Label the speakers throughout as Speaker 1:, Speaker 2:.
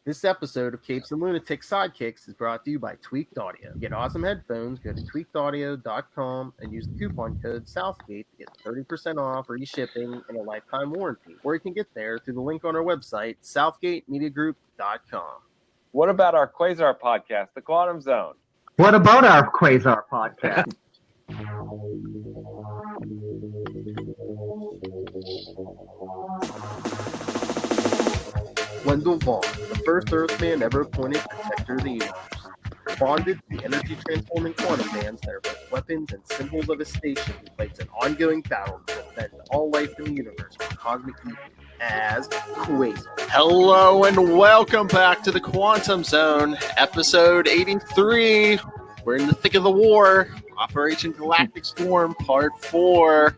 Speaker 1: This episode of Capes and Lunatics Sidekicks is brought to you by Tweaked Audio. To get awesome headphones, go to tweakedaudio.com and use the coupon code Southgate to get 30% off, free shipping, and a lifetime warranty. Or you can get there through the link on our website, southgatemediagroup.com.
Speaker 2: What about our Quasar podcast, The Quantum Zone?
Speaker 3: What about our Quasar podcast?
Speaker 1: Wendell Vaughn, the first Earthman ever appointed protector of the universe, bonded to the energy-transforming quantum bands that are both weapons and symbols of his station, who fights an ongoing battle to defend all life in the universe from cosmic evil as Quasar.
Speaker 4: Hello and welcome back to the Quantum Zone, episode 83. We're in the thick of the war, Operation Galactic Storm, part 4.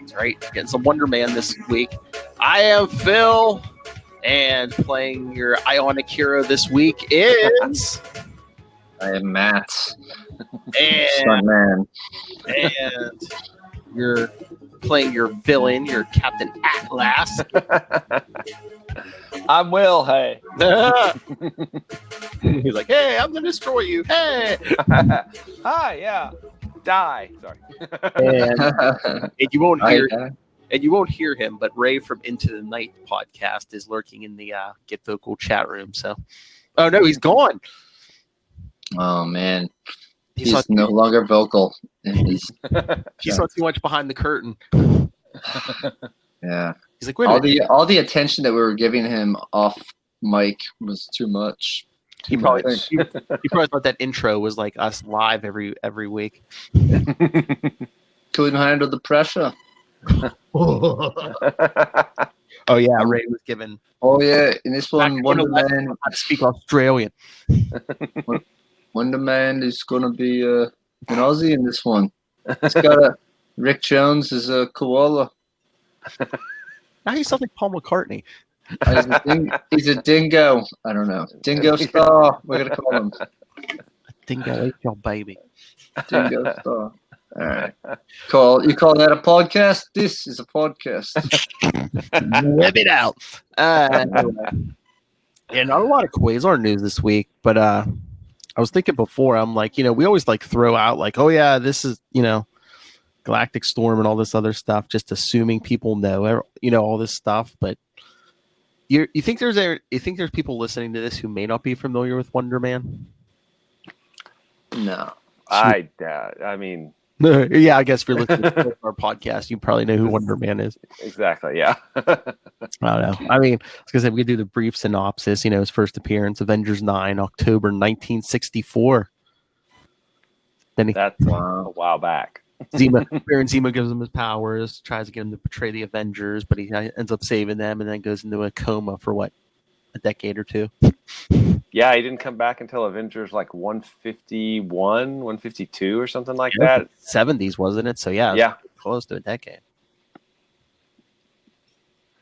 Speaker 4: That's right, getting some Wonder Man this week. I am Phil. And playing your Ionic hero this week is...
Speaker 5: I am Matt.
Speaker 4: And you're playing your villain, your Captain Atlas.
Speaker 2: I'm Will, hey.
Speaker 4: He's like, hey, I'm going to destroy you. Hey.
Speaker 2: Hi, yeah. Die. Sorry.
Speaker 4: And you won't hear... And you won't hear him, but Ray from Into the Night podcast is lurking in the Get Vocal chat room. So, oh no, he's gone.
Speaker 5: Oh man, he's no longer vocal.
Speaker 4: He saw too much behind the curtain.
Speaker 5: Yeah,
Speaker 4: he's like, wait a minute.
Speaker 5: All the attention that we were giving him off mic was too much.
Speaker 4: He probably thought that intro was like us live every week.
Speaker 5: Couldn't handle the pressure.
Speaker 4: Oh yeah, Ray was given.
Speaker 5: Oh yeah, in this one, Wonder Man.
Speaker 4: How to speak Australian.
Speaker 5: Wonder Man is gonna be an Aussie in this one. It's got Rick Jones is a koala.
Speaker 4: Now he sounds like Paul McCartney.
Speaker 5: He's a dingo. I don't know. Dingo Star. We're gonna call him.
Speaker 4: Dingo ate your baby.
Speaker 5: Dingo Star. All right. You call that a podcast? This is a podcast.
Speaker 4: Whip it out. Yeah, not a lot of Quasar news this week, but I was thinking before, I'm like, we always like throw out like, oh yeah, this is, Galactic Storm and all this other stuff, just assuming people know, all this stuff. But you think there's people listening to this who may not be familiar with Wonder Man?
Speaker 5: No.
Speaker 2: I doubt. I mean,
Speaker 4: yeah, I guess if you're listening to our podcast, you probably know who Wonder Man is.
Speaker 2: Exactly, yeah.
Speaker 4: I don't know. I mean, like I said, we could do the brief synopsis. His first appearance, Avengers 9, October 1964. Then
Speaker 2: that's a while back.
Speaker 4: Baron Zemo gives him his powers, tries to get him to betray the Avengers, but he ends up saving them and then goes into a coma for a decade or two.
Speaker 2: Yeah, he didn't come back until Avengers like 151, 152 or something like that.
Speaker 4: 70s, wasn't it? So yeah, close to a decade.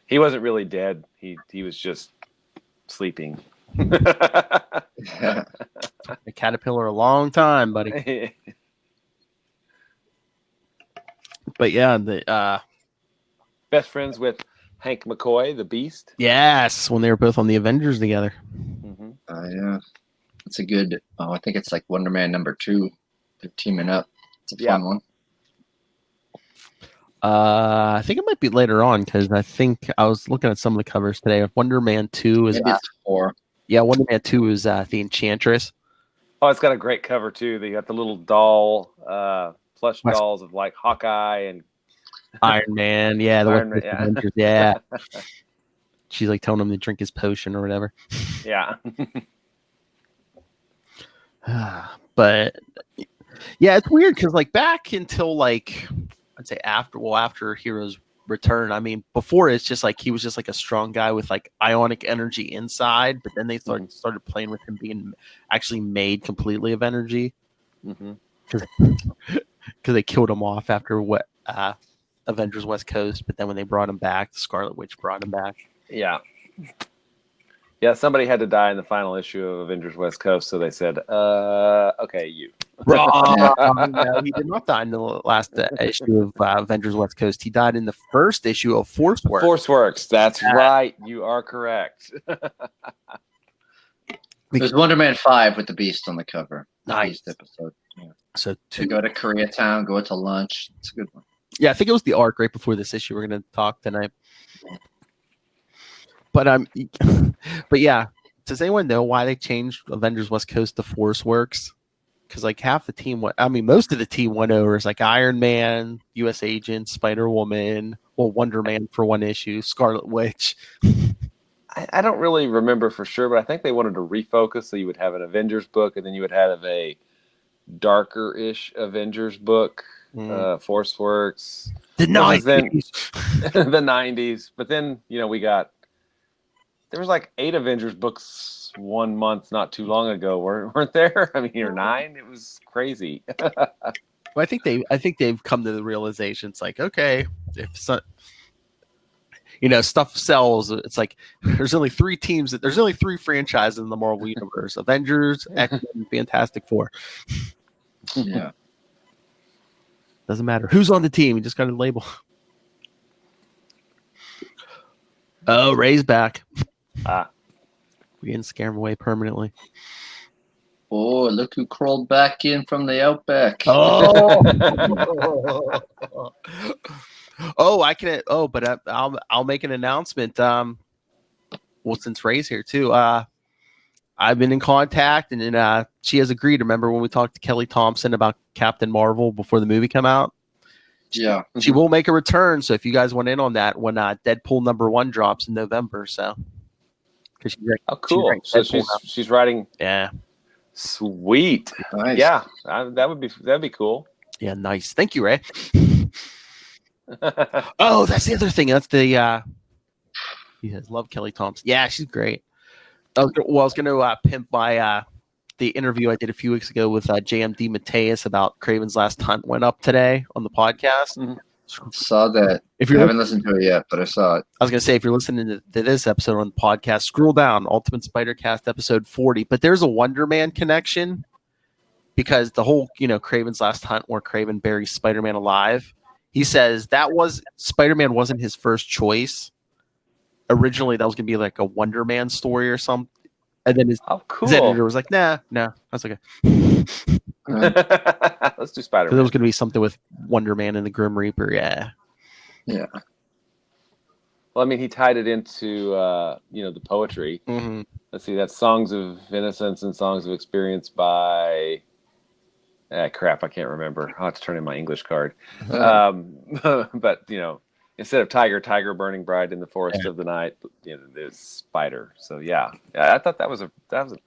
Speaker 2: He wasn't really dead. He was just sleeping.
Speaker 4: A caterpillar a long time, buddy. But yeah, the
Speaker 2: best friends with Hank McCoy, the Beast.
Speaker 4: Yes, when they were both on the Avengers together.
Speaker 2: Mm-hmm.
Speaker 5: Yeah, it's a good. I think it's like Wonder Man #2. They're teaming up. It's a fun one.
Speaker 4: I think it might be later on because I think I was looking at some of the covers today. Wonder Man 2 is
Speaker 5: maybe it's 4.
Speaker 4: Yeah, Wonder Man 2 is the Enchantress.
Speaker 2: Oh, it's got a great cover too. They got the little doll, plush dolls of like Hawkeye and
Speaker 4: Iron Man. Yeah,
Speaker 2: Iron Man,
Speaker 4: Avengers. Yeah. She's like telling him to drink his potion or whatever.
Speaker 2: Yeah.
Speaker 4: But yeah, it's weird because like back until like I'd say after Heroes Return, I mean before it's just like he was just like a strong guy with like ionic energy inside, but then they started playing with him being actually made completely of energy. Because they killed him off after Avengers West Coast, but then when they brought him back, the Scarlet Witch brought him back.
Speaker 2: Yeah. Yeah, somebody had to die in the final issue of Avengers West Coast, so they said, okay, you.
Speaker 4: Wrong. No, he did not die in the last issue of Avengers West Coast. He died in the first issue of Force Works.
Speaker 2: Force Works, that's right. You are correct.
Speaker 5: It was Wonder Man 5 with the Beast on the cover. The
Speaker 4: Nice.
Speaker 5: Beast episode. Yeah.
Speaker 4: So
Speaker 5: To go to Koreatown, go to lunch. It's a good one.
Speaker 4: yeah, I think it was the arc right before this issue we're going to talk tonight. But but yeah, does anyone know why they changed Avengers West Coast to Force Works? Because like half the team most of the team went over. It's like Iron Man, U.S. Agent, Spider-Woman, Wonder Man for one issue, Scarlet Witch.
Speaker 2: I don't really remember for sure, but I think they wanted to refocus so you would have an Avengers book and then you would have a darker-ish Avengers book, Force Works.
Speaker 4: The 90s.
Speaker 2: The 90s. But then, there was like 8 Avengers books 1 month not too long ago, weren't there? I mean, or 9. It was crazy.
Speaker 4: Well, I think they've come to the realization. It's like, okay, if stuff sells. It's like there's only 3 teams. There's only 3 franchises in the Marvel universe: Avengers, X-Men, Fantastic Four.
Speaker 5: Yeah.
Speaker 4: Doesn't matter who's on the team. You just got to label. Oh, Ray's back. We didn't scare him away permanently.
Speaker 5: Oh, look who crawled back in from the outback.
Speaker 4: Oh, I can. Oh, but I'll make an announcement. Well, since Ray's here too, I've been in contact, and then she has agreed. Remember when we talked to Kelly Thompson about Captain Marvel before the movie came out?
Speaker 5: Yeah,
Speaker 4: she will make a return. So if you guys want in on that, when Deadpool #1 drops in November, so because
Speaker 2: cool. So she's writing.
Speaker 4: Yeah.
Speaker 2: Sweet.
Speaker 5: Nice.
Speaker 2: Yeah, that'd be cool.
Speaker 4: Yeah, nice. Thank you, Ray. Oh, that's the other thing. That's the love Kelly Thompson. Yeah, she's great. I was going to pimp my the interview I did a few weeks ago with JMD Mateus about Craven's Last Hunt went up today on the podcast.
Speaker 5: Mm-hmm. Saw that. I haven't listened to it yet, but I saw it.
Speaker 4: I was going to say, if you're listening to this episode on the podcast, scroll down, Ultimate Spider-Cast episode 40. But there's a Wonder Man connection because the whole, Craven's Last Hunt where Craven buries Spider-Man alive. He says Spider-Man wasn't his first choice. Originally, that was going to be like a Wonder Man story or something. And then his editor was like, nah, that's okay.
Speaker 2: Let's do Spider-Man.
Speaker 4: There was going to be something with Wonder Man and the Grim Reaper. Yeah.
Speaker 5: Yeah.
Speaker 2: Well, I mean, he tied it into, the poetry.
Speaker 4: Mm-hmm.
Speaker 2: Let's see, that's Songs of Innocence and Songs of Experience by... crap, I can't remember. I'll have to turn in my English card. But, instead of tiger, burning bright in the forest of the night, there's spider. So, yeah, I thought that was an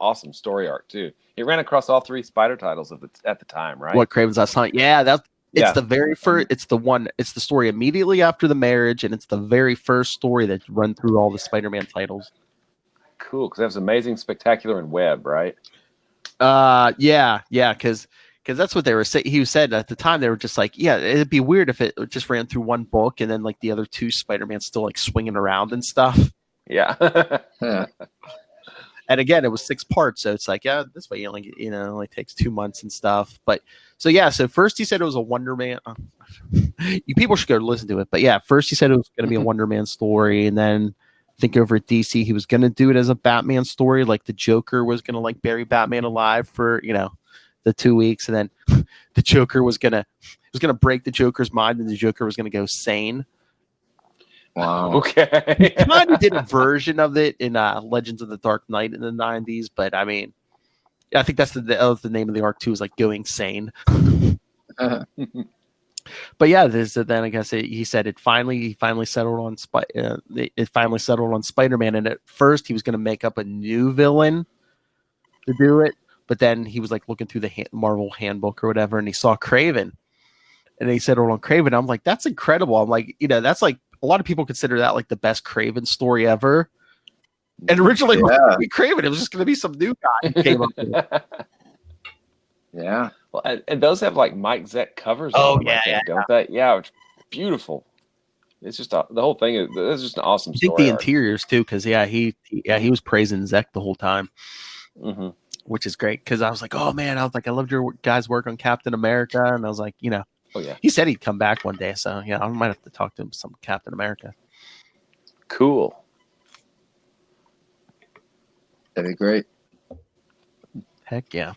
Speaker 2: awesome story arc, too. It ran across all 3 Spider titles at the time, right?
Speaker 4: What, Craven's Last Hunt? Yeah, the very first. It's the story immediately after the marriage, and it's the very first story that's run through all the Spider-Man titles.
Speaker 2: Cool, because that was Amazing, Spectacular, and Web, right?
Speaker 4: Yeah, because that's what they were saying. He said at the time they were just like, yeah, it'd be weird if it just ran through one book and then like the other 2 Spider-Man still like swinging around and stuff.
Speaker 2: Yeah.
Speaker 4: And again, it was 6 parts, so it's like, yeah, this way it only takes 2 months and stuff. But so first he said it was a Wonder Man. You people should go listen to it. But yeah, first he said it was going to be a Wonder Man story, and then I think over at DC he was going to do it as a Batman story, like the Joker was going to like bury Batman alive for the 2 weeks, and then the Joker was gonna break the Joker's mind, and the Joker was gonna go sane.
Speaker 5: Wow.
Speaker 2: Okay.
Speaker 4: He kind of did a version of it in Legends of the Dark Knight in the 90s, but I mean, I think that's the name of the arc too, is like going sane. But yeah, then I guess he said he finally settled on Spider-Man, and at first he was gonna make up a new villain to do it. But then he was like looking through the Marvel handbook or whatever, and he saw Craven, and he settled on Craven. I'm like, that's incredible. I'm like, that's like a lot of people consider that like the best Craven story ever. And originally, it was going to be Craven. It was just going to be some new guy who came up with it.
Speaker 5: Yeah.
Speaker 2: Well, and those have like Mike Zeck covers.
Speaker 4: Oh,
Speaker 2: on them, don't they? Yeah, it's beautiful. It's just the whole thing is just an awesome story.
Speaker 4: I think the interiors too, because he was praising Zeck the whole time.
Speaker 2: Mm-hmm.
Speaker 4: Which is great because I was like, oh man, I loved your guys' work on Captain America, and I was like,
Speaker 2: oh yeah,
Speaker 4: he said he'd come back one day, so yeah, I might have to talk to him some Captain America.
Speaker 2: Cool.
Speaker 5: That'd be great.
Speaker 4: Heck yeah.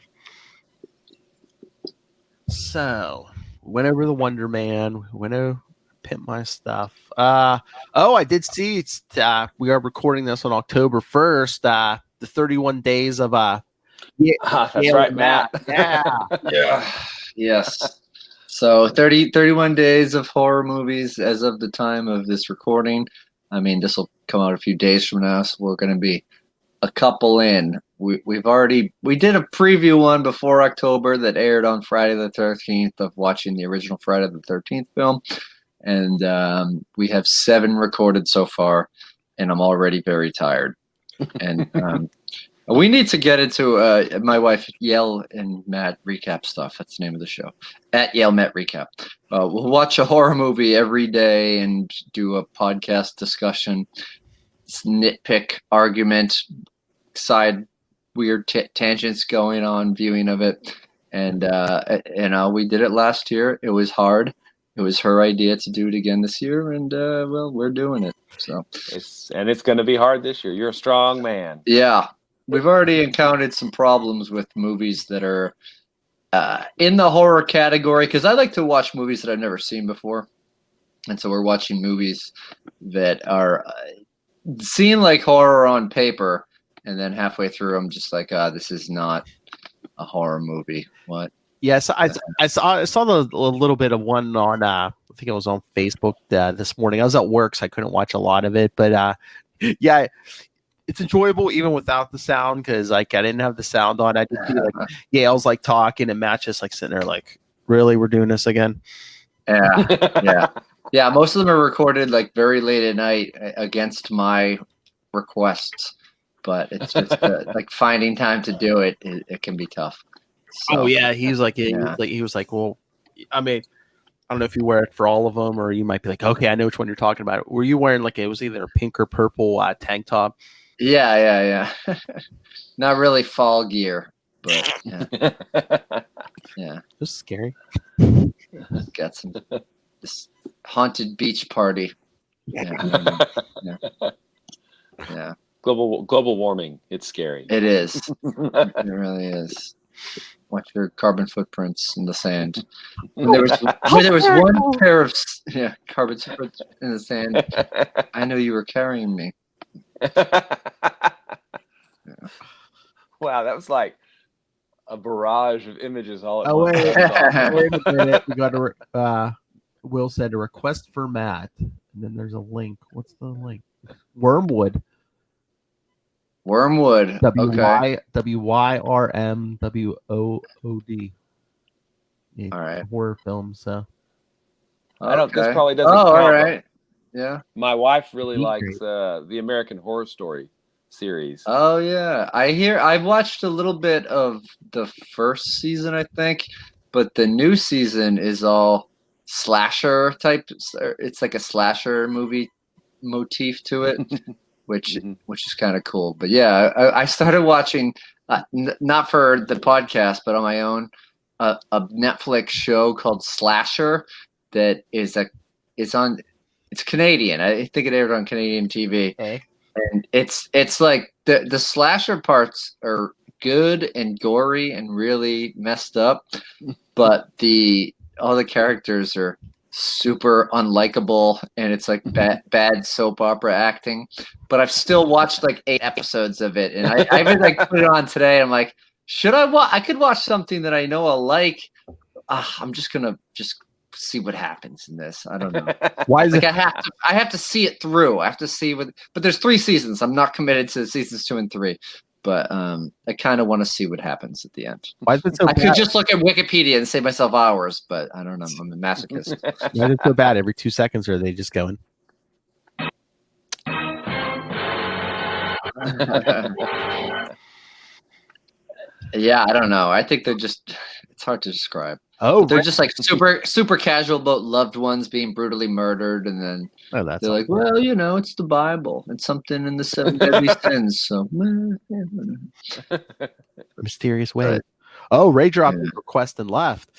Speaker 4: So, went over the Wonder Man. Went to pimp my stuff. I did see. We are recording this on October 1st. The 31 days of
Speaker 2: That's right, Matt.
Speaker 4: Yeah.
Speaker 5: Yeah. Yes. So 31 days of horror movies as of the time of this recording. I mean, this will come out a few days from now, so we're going to be a couple in. We did a preview one before October that aired on Friday the 13th of watching the original Friday the 13th film. And we have 7 recorded so far, and I'm already very tired. And we need to get into my wife Yell and Matt recap stuff. That's the name of the show. At Yell Matt recap. We'll watch a horror movie every day and do a podcast discussion, nitpick, argument, side weird tangents going on, viewing of it. And we did it last year. It was hard. It was her idea to do it again this year, and well, we're doing it. So
Speaker 2: It's going to be hard this year. You're a strong man.
Speaker 5: yeah. We've already encountered some problems with movies that are in the horror category, because I like to watch movies that I've never seen before. And so we're watching movies that are seem like horror on paper, and then halfway through I'm just like, this is not a horror movie. What?
Speaker 4: Yes, I saw a little bit of one on I think it was on Facebook this morning. I was at work, so I couldn't watch a lot of it, but yeah, it's enjoyable even without the sound, because like I didn't have the sound on. I just see like Yale's like talking and Matt just like sitting there like, really, we're doing this again?
Speaker 5: Yeah. Most of them are recorded like very late at night against my requests, but it's just like finding time to do it. It can be tough. So,
Speaker 4: oh yeah, he was like, well, I mean, I don't know if you wear it for all of them, or you might be like, okay, I know which one you're talking about. Were you wearing like it was either a pink or purple tank top?
Speaker 5: Yeah. Not really fall gear, but yeah. Yeah.
Speaker 4: It was scary.
Speaker 5: Got this haunted beach party. Yeah.
Speaker 2: Global warming. It's scary.
Speaker 5: It is. It really is. Watch your carbon footprints in the sand. There was one pair of carbon footprints in the sand. I know you were carrying me.
Speaker 2: Wow, that was like a barrage of images all at
Speaker 4: Oh
Speaker 2: once.
Speaker 4: wait a minute. We got Will said a request for Matt, and then there's a link. What's the link? Wormwood.
Speaker 5: Okay.
Speaker 4: WYRMWOOD. Yeah,
Speaker 5: All right.
Speaker 4: horror film. So
Speaker 2: I don't. This
Speaker 5: Okay.
Speaker 2: probably doesn't.
Speaker 5: Oh,
Speaker 2: count,
Speaker 5: all
Speaker 2: but
Speaker 5: right. Yeah.
Speaker 2: My wife really
Speaker 4: Me
Speaker 2: likes the American Horror Story series.
Speaker 5: Oh yeah. I've watched a little bit of the first season, I think, but the new season is all slasher type. It's like a slasher movie motif to it, which is kind of cool. But yeah, I started watching not for the podcast, but on my own, a Netflix show called Slasher that is it's Canadian. I think it aired on Canadian TV.
Speaker 4: okay.
Speaker 5: And it's like the slasher parts are good and gory and really messed up, but all the characters are super unlikable, and it's like bad soap opera acting. But I've still watched like 8 episodes of it, and I even like put it on today. I'm like, should I watch? I could watch something that I know I'll like. I'm just gonna see what happens in this. I don't know.
Speaker 4: Why is
Speaker 5: Like
Speaker 4: it?
Speaker 5: I have to see it through. I have to see but there's 3 seasons. I'm not committed to seasons 2 and 3, but I kind of want to see what happens at the end.
Speaker 4: Why is it so
Speaker 5: I
Speaker 4: bad?
Speaker 5: could just look at Wikipedia and save myself hours, but I don't know. I'm a masochist.
Speaker 4: Why is it so bad? Every 2 seconds, are they just going?
Speaker 5: Yeah, I don't know. I think they're just. It's hard to describe.
Speaker 4: Oh,
Speaker 5: They're just like super casual about loved ones being brutally murdered, and then
Speaker 4: that's
Speaker 5: they're like, well, it's the Bible. It's something in the 7 deadly sins. So,
Speaker 4: mysterious way. Oh, Ray dropped
Speaker 5: Yeah.
Speaker 4: his request and left.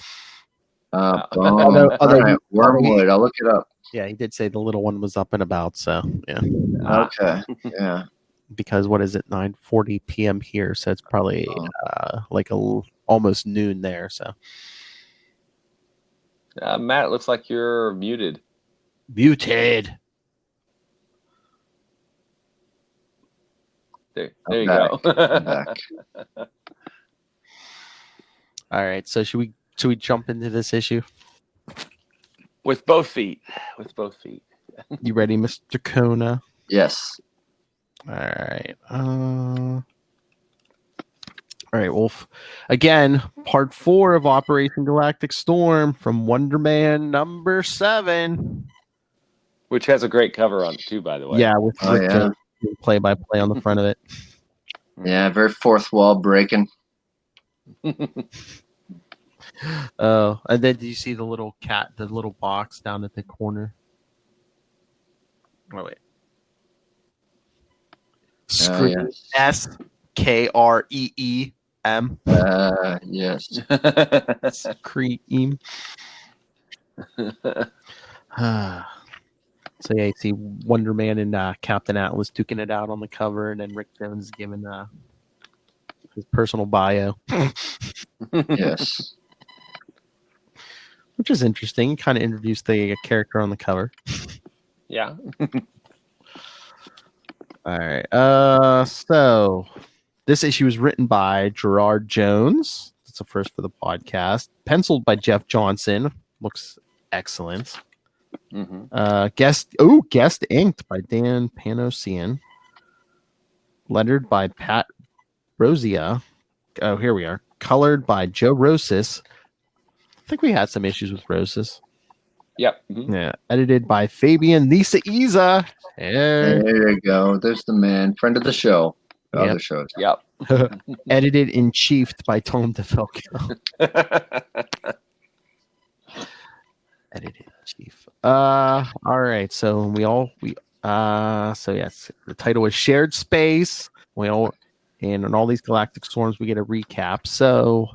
Speaker 5: all right, Wormwood. I'll look it up.
Speaker 4: Yeah, he did say the little one was up and about. So yeah.
Speaker 5: Okay. Yeah.
Speaker 4: because what is it, 9:40 p.m. here, so it's probably like almost noon there. So
Speaker 2: Matt, it looks like you're muted.
Speaker 4: muted.
Speaker 2: There you go.
Speaker 5: I'm back.
Speaker 4: All right, so should we jump into this issue?
Speaker 2: With both feet.
Speaker 4: You ready, Mr. Kona?
Speaker 5: Yes.
Speaker 4: All right. All right, Wolf. Again, part 4 of Operation Galactic Storm from Wonder Man number 7.
Speaker 2: Which has a great cover on it too, by the way.
Speaker 4: Yeah, with Rick Jones play-by-play on the front of it.
Speaker 5: Yeah, very fourth wall breaking.
Speaker 4: Oh, and then do you see the little cat, the little box down at the corner? Oh, wait. Scream.
Speaker 5: Yes.
Speaker 4: Skreem.
Speaker 5: Yes.
Speaker 4: Scream. So yeah, you see Wonder Man and Captain Atlas duking it out on the cover, and then Rick Jones giving his personal bio.
Speaker 5: Yes.
Speaker 4: Which is interesting. Kind of introduced the character on the cover.
Speaker 2: Yeah.
Speaker 4: All right. So this issue is written by Gerard Jones. That's the first for the podcast. Penciled by Jeff Johnson. Looks excellent.
Speaker 2: Mm-hmm.
Speaker 4: Guest inked by Dan Panosian. Lettered by Pat Rosia. Oh, here we are. Colored by Joe Rosis. I think we had some issues with Rosis.
Speaker 2: Yep. Mm-hmm.
Speaker 4: Yeah. Edited by Fabian Nicieza.
Speaker 5: There you go. There's the man. Friend of the show.
Speaker 4: Yep.
Speaker 5: Other shows.
Speaker 2: Yep.
Speaker 4: Edited in chief by Tom DeFalco. Edited in chief. All right. So so yes, the title is Shared Space. And on all these galactic storms, we get a recap. So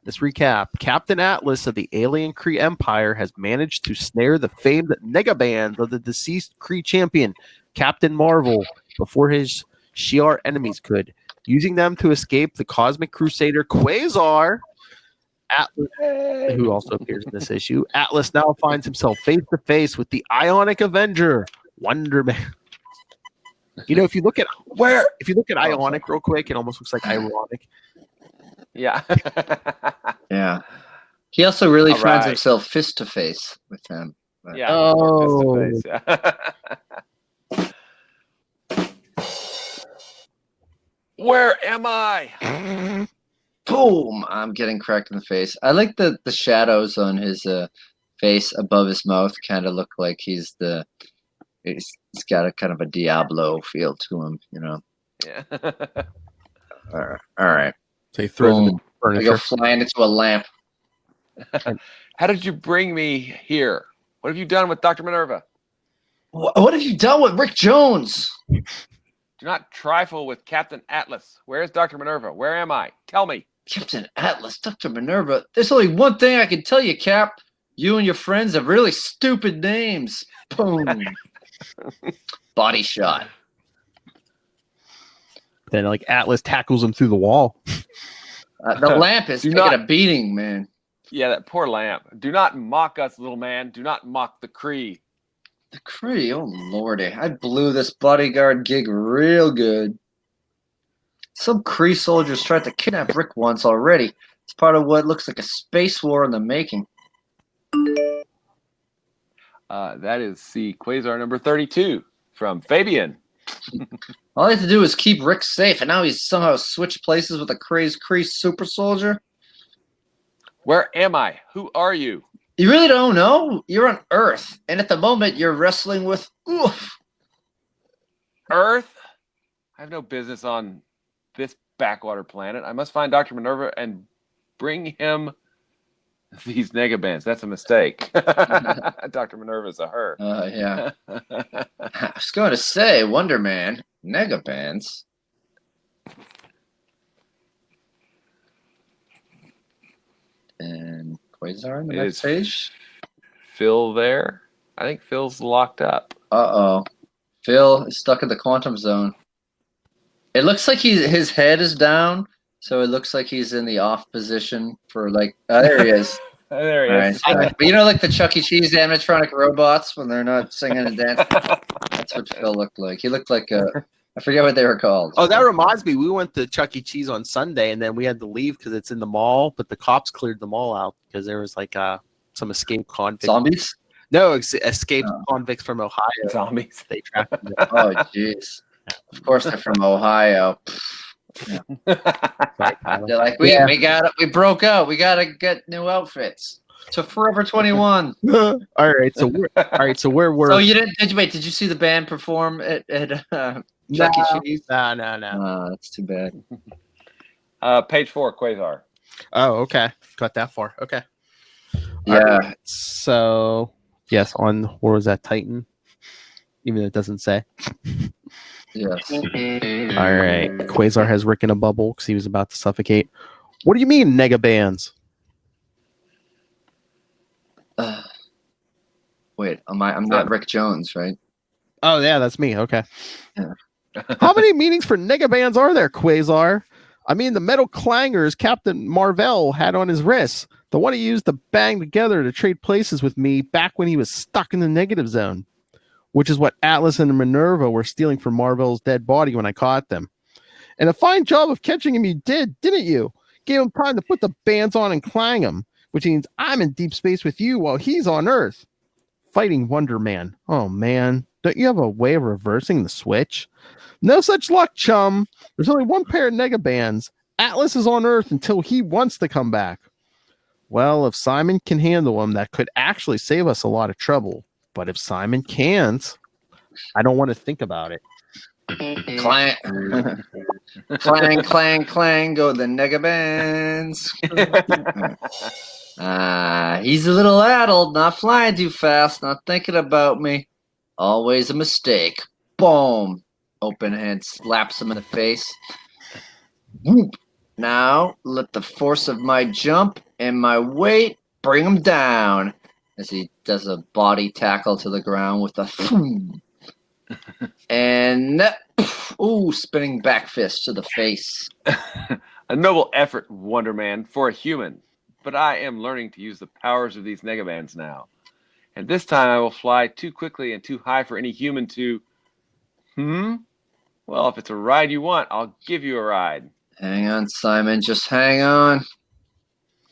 Speaker 4: this recap: Captain Atlas of the alien Kree Empire has managed to snare the famed negabands of the deceased Kree champion, Captain Marvel, before his Shi'ar enemies could, using them to escape the cosmic crusader Quasar. Atlas, who also appears in this issue, Atlas now finds himself face to face with the Ionic Avenger, Wonder Man. You know, if you look at Ionic real quick, it almost looks like ironic.
Speaker 2: Yeah.
Speaker 5: Yeah. He also really
Speaker 2: All
Speaker 5: finds
Speaker 2: right.
Speaker 5: himself fist to face with them. But-
Speaker 2: Yeah.
Speaker 4: Oh.
Speaker 2: Where am I?
Speaker 5: Boom! I'm getting cracked in the face. I like the shadows on his face above his mouth. Kind of look like he's got a kind of a Diablo feel to him, you know.
Speaker 2: Yeah.
Speaker 5: All right.
Speaker 4: So he throws him in
Speaker 5: Boom.
Speaker 4: the
Speaker 5: I
Speaker 4: furniture.
Speaker 5: go flying into a lamp.
Speaker 2: How did you bring me here? What have you done with Dr. Minerva?
Speaker 5: What have you done with Rick Jones?
Speaker 2: Do not trifle with Captain Atlas. Where is Dr. Minerva? Where am I? Tell me.
Speaker 5: Captain Atlas, Dr. Minerva. There's only one thing I can tell you, Cap. You and your friends have really stupid names. Boom. Body shot.
Speaker 4: Then like Atlas tackles him through the wall.
Speaker 5: The lamp is
Speaker 2: Do
Speaker 5: taking
Speaker 2: not-
Speaker 5: a beating, man.
Speaker 2: Yeah, that poor lamp. Do not mock us, little man. Do not mock the Kree.
Speaker 5: The Kree, oh lordy. I blew this bodyguard gig real good. Some Kree soldiers tried to kidnap Rick once already. It's part of what looks like a space war in the making.
Speaker 2: That is Quasar number 32 from Fabian.
Speaker 5: All I have to do is keep Rick safe, and now he's somehow switched places with a crazed Kree super soldier.
Speaker 2: Where am I? Who are you?
Speaker 5: You really don't know? You're on Earth, and at the moment you're wrestling with
Speaker 2: Earth? I have no business on this backwater planet. I must find Dr. Minerva and bring him these negabands. That's a mistake. Dr. Minerva's a her.
Speaker 5: Yeah. I was going to say, Wonder Man, negabands. And Quasar on the next
Speaker 2: Is
Speaker 5: page.
Speaker 2: Phil there? I think Phil's locked up.
Speaker 5: Uh-oh. Phil is stuck in the quantum zone. It looks like his head is down, so it looks like he's in the off position for like. There he is.
Speaker 2: There he
Speaker 5: All
Speaker 2: is.
Speaker 5: right, but you know, like the Chuck E. Cheese animatronic robots when they're not singing and dancing. That's what Phil looked like. He looked like I forget what they were called.
Speaker 4: Oh, that reminds me. We went to Chuck E. Cheese on Sunday, and then we had to leave because it's in the mall. But the cops cleared the mall out because there was like some escaped convicts.
Speaker 5: Zombies?
Speaker 4: No, escaped convicts from Ohio.
Speaker 2: Zombies.
Speaker 4: They tracked them.
Speaker 5: Oh, jeez. Of course, they're from Ohio. Yeah. They're like, we got it. We broke out. We got to get new outfits. To Forever 21.
Speaker 4: All right, so we're
Speaker 5: So you did you see the band perform at Chuck E. Cheese?
Speaker 4: No.
Speaker 5: That's too bad.
Speaker 2: Page 4, Quasar.
Speaker 4: Oh, okay. Got that far. Okay.
Speaker 5: Yeah.
Speaker 4: All right. So yes, on where was that Titan? Even though it doesn't say.
Speaker 5: Yes.
Speaker 4: All right. Quasar has Rick in a bubble because he was about to suffocate. What do you mean, nega bands?
Speaker 5: Wait, I'm not Rick Jones, right?
Speaker 4: Oh yeah, that's me. Okay.
Speaker 5: Yeah.
Speaker 4: How many meanings for nega bands are there, Quasar? I mean, the metal clangers Captain Marvel had on his wrists. The one he used to bang together to trade places with me back when he was stuck in the negative zone. Which is what Atlas and Minerva were stealing from Marvel's dead body when I caught them. And a fine job of catching him you did, didn't you? Gave him time to put the bands on and clang him, which means I'm in deep space with you while he's on Earth. Fighting Wonder Man. Oh, man. Don't you have a way of reversing the switch? No such luck, chum. There's only one pair of nega bands. Atlas is on Earth until he wants to come back. Well, if Simon can handle him, that could actually save us a lot of trouble. But if Simon can't, I don't want to think about it.
Speaker 5: Clang. Clang, clang, clang, go the nega bands. He's a little addled, not flying too fast, not thinking about me. Always a mistake. Boom. Open hand slaps him in the face. Whoop. Now, let the force of my jump and my weight bring him down. As he does a body tackle to the ground with a and spinning back fist to the face.
Speaker 2: A noble effort, Wonder Man, for a human. But I am learning to use the powers of these negabands now. And this time I will fly too quickly and too high for any human to... Well, if it's a ride you want, I'll give you a ride.
Speaker 5: Hang on, Simon. Just hang on.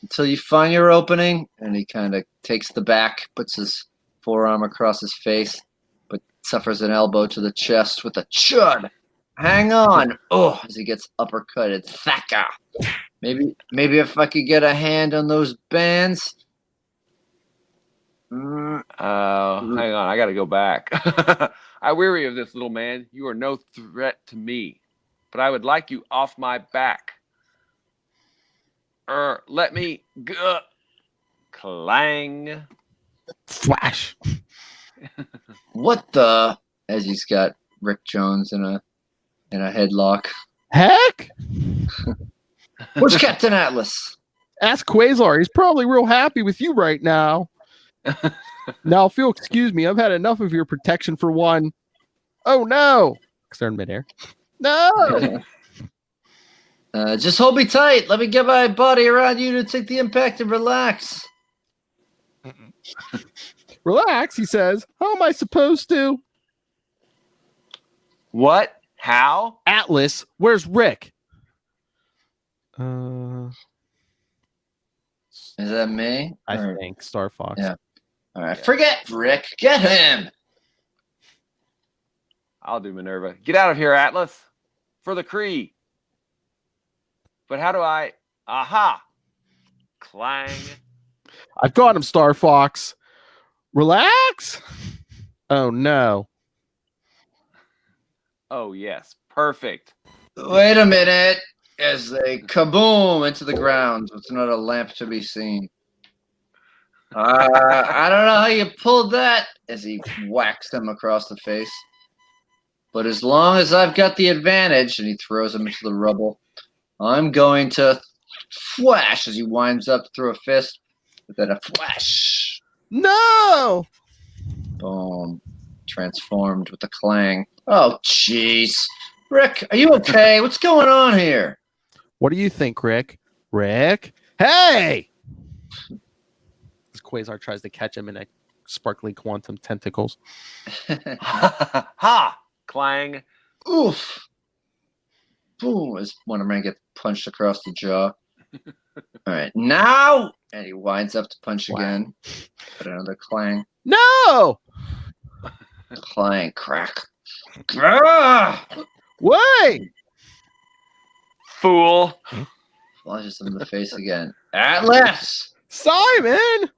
Speaker 5: Until you find your opening, and he kind of takes the back, puts his forearm across his face, but suffers an elbow to the chest with a chud. Hang on. Oh, as he gets uppercutted. Thaka. Maybe if I could get a hand on those bands.
Speaker 2: Hang on. I got to go back. I weary of this, little man. You are no threat to me, but I would like you off my back. Let me go. Clang.
Speaker 4: Flash.
Speaker 5: What the? As he's got Rick Jones in a headlock.
Speaker 4: Heck?
Speaker 5: Where's Captain Atlas?
Speaker 4: Ask Quasar. He's probably real happy with you right now. Now, if you'll excuse me, I've had enough of your protection for one. Oh, no. Because they're in midair. No.
Speaker 5: Just hold me tight. Let me get my body around you to take the impact and relax.
Speaker 4: Relax, he says. How am I supposed to?
Speaker 2: What? How?
Speaker 4: Atlas, where's Rick?
Speaker 5: Is that me?
Speaker 4: I think Star Fox.
Speaker 5: Yeah. All right. Forget Rick. Get him.
Speaker 2: I'll do Minerva. Get out of here, Atlas. For the Kree. But how do I... Aha! Clang.
Speaker 4: I've got him, Star Fox. Relax. Oh, no.
Speaker 2: Oh, yes. Perfect.
Speaker 5: Wait a minute. As they kaboom into the ground with not a lamp to be seen. I don't know how you pulled that. As he whacks him across the face. But as long as I've got the advantage, and he throws him into the rubble, I'm going to flash as he winds up through a fist. But then a flash.
Speaker 4: No!
Speaker 5: Boom. Transformed with a clang. Oh, jeez. Rick, are you okay? What's going on here?
Speaker 4: What do you think, Rick? Rick? Hey! As Quasar tries to catch him in a sparkly quantum tentacles.
Speaker 2: Ha! Clang.
Speaker 5: Oof. Boom, as Wonder Man gets punched across the jaw. All right, now, and he winds up to punch again. But another clang,
Speaker 4: No!
Speaker 5: clang, crack. Ah!
Speaker 4: Wait!
Speaker 2: Fool.
Speaker 5: Flashes him in the face again. Atlas!
Speaker 4: Simon!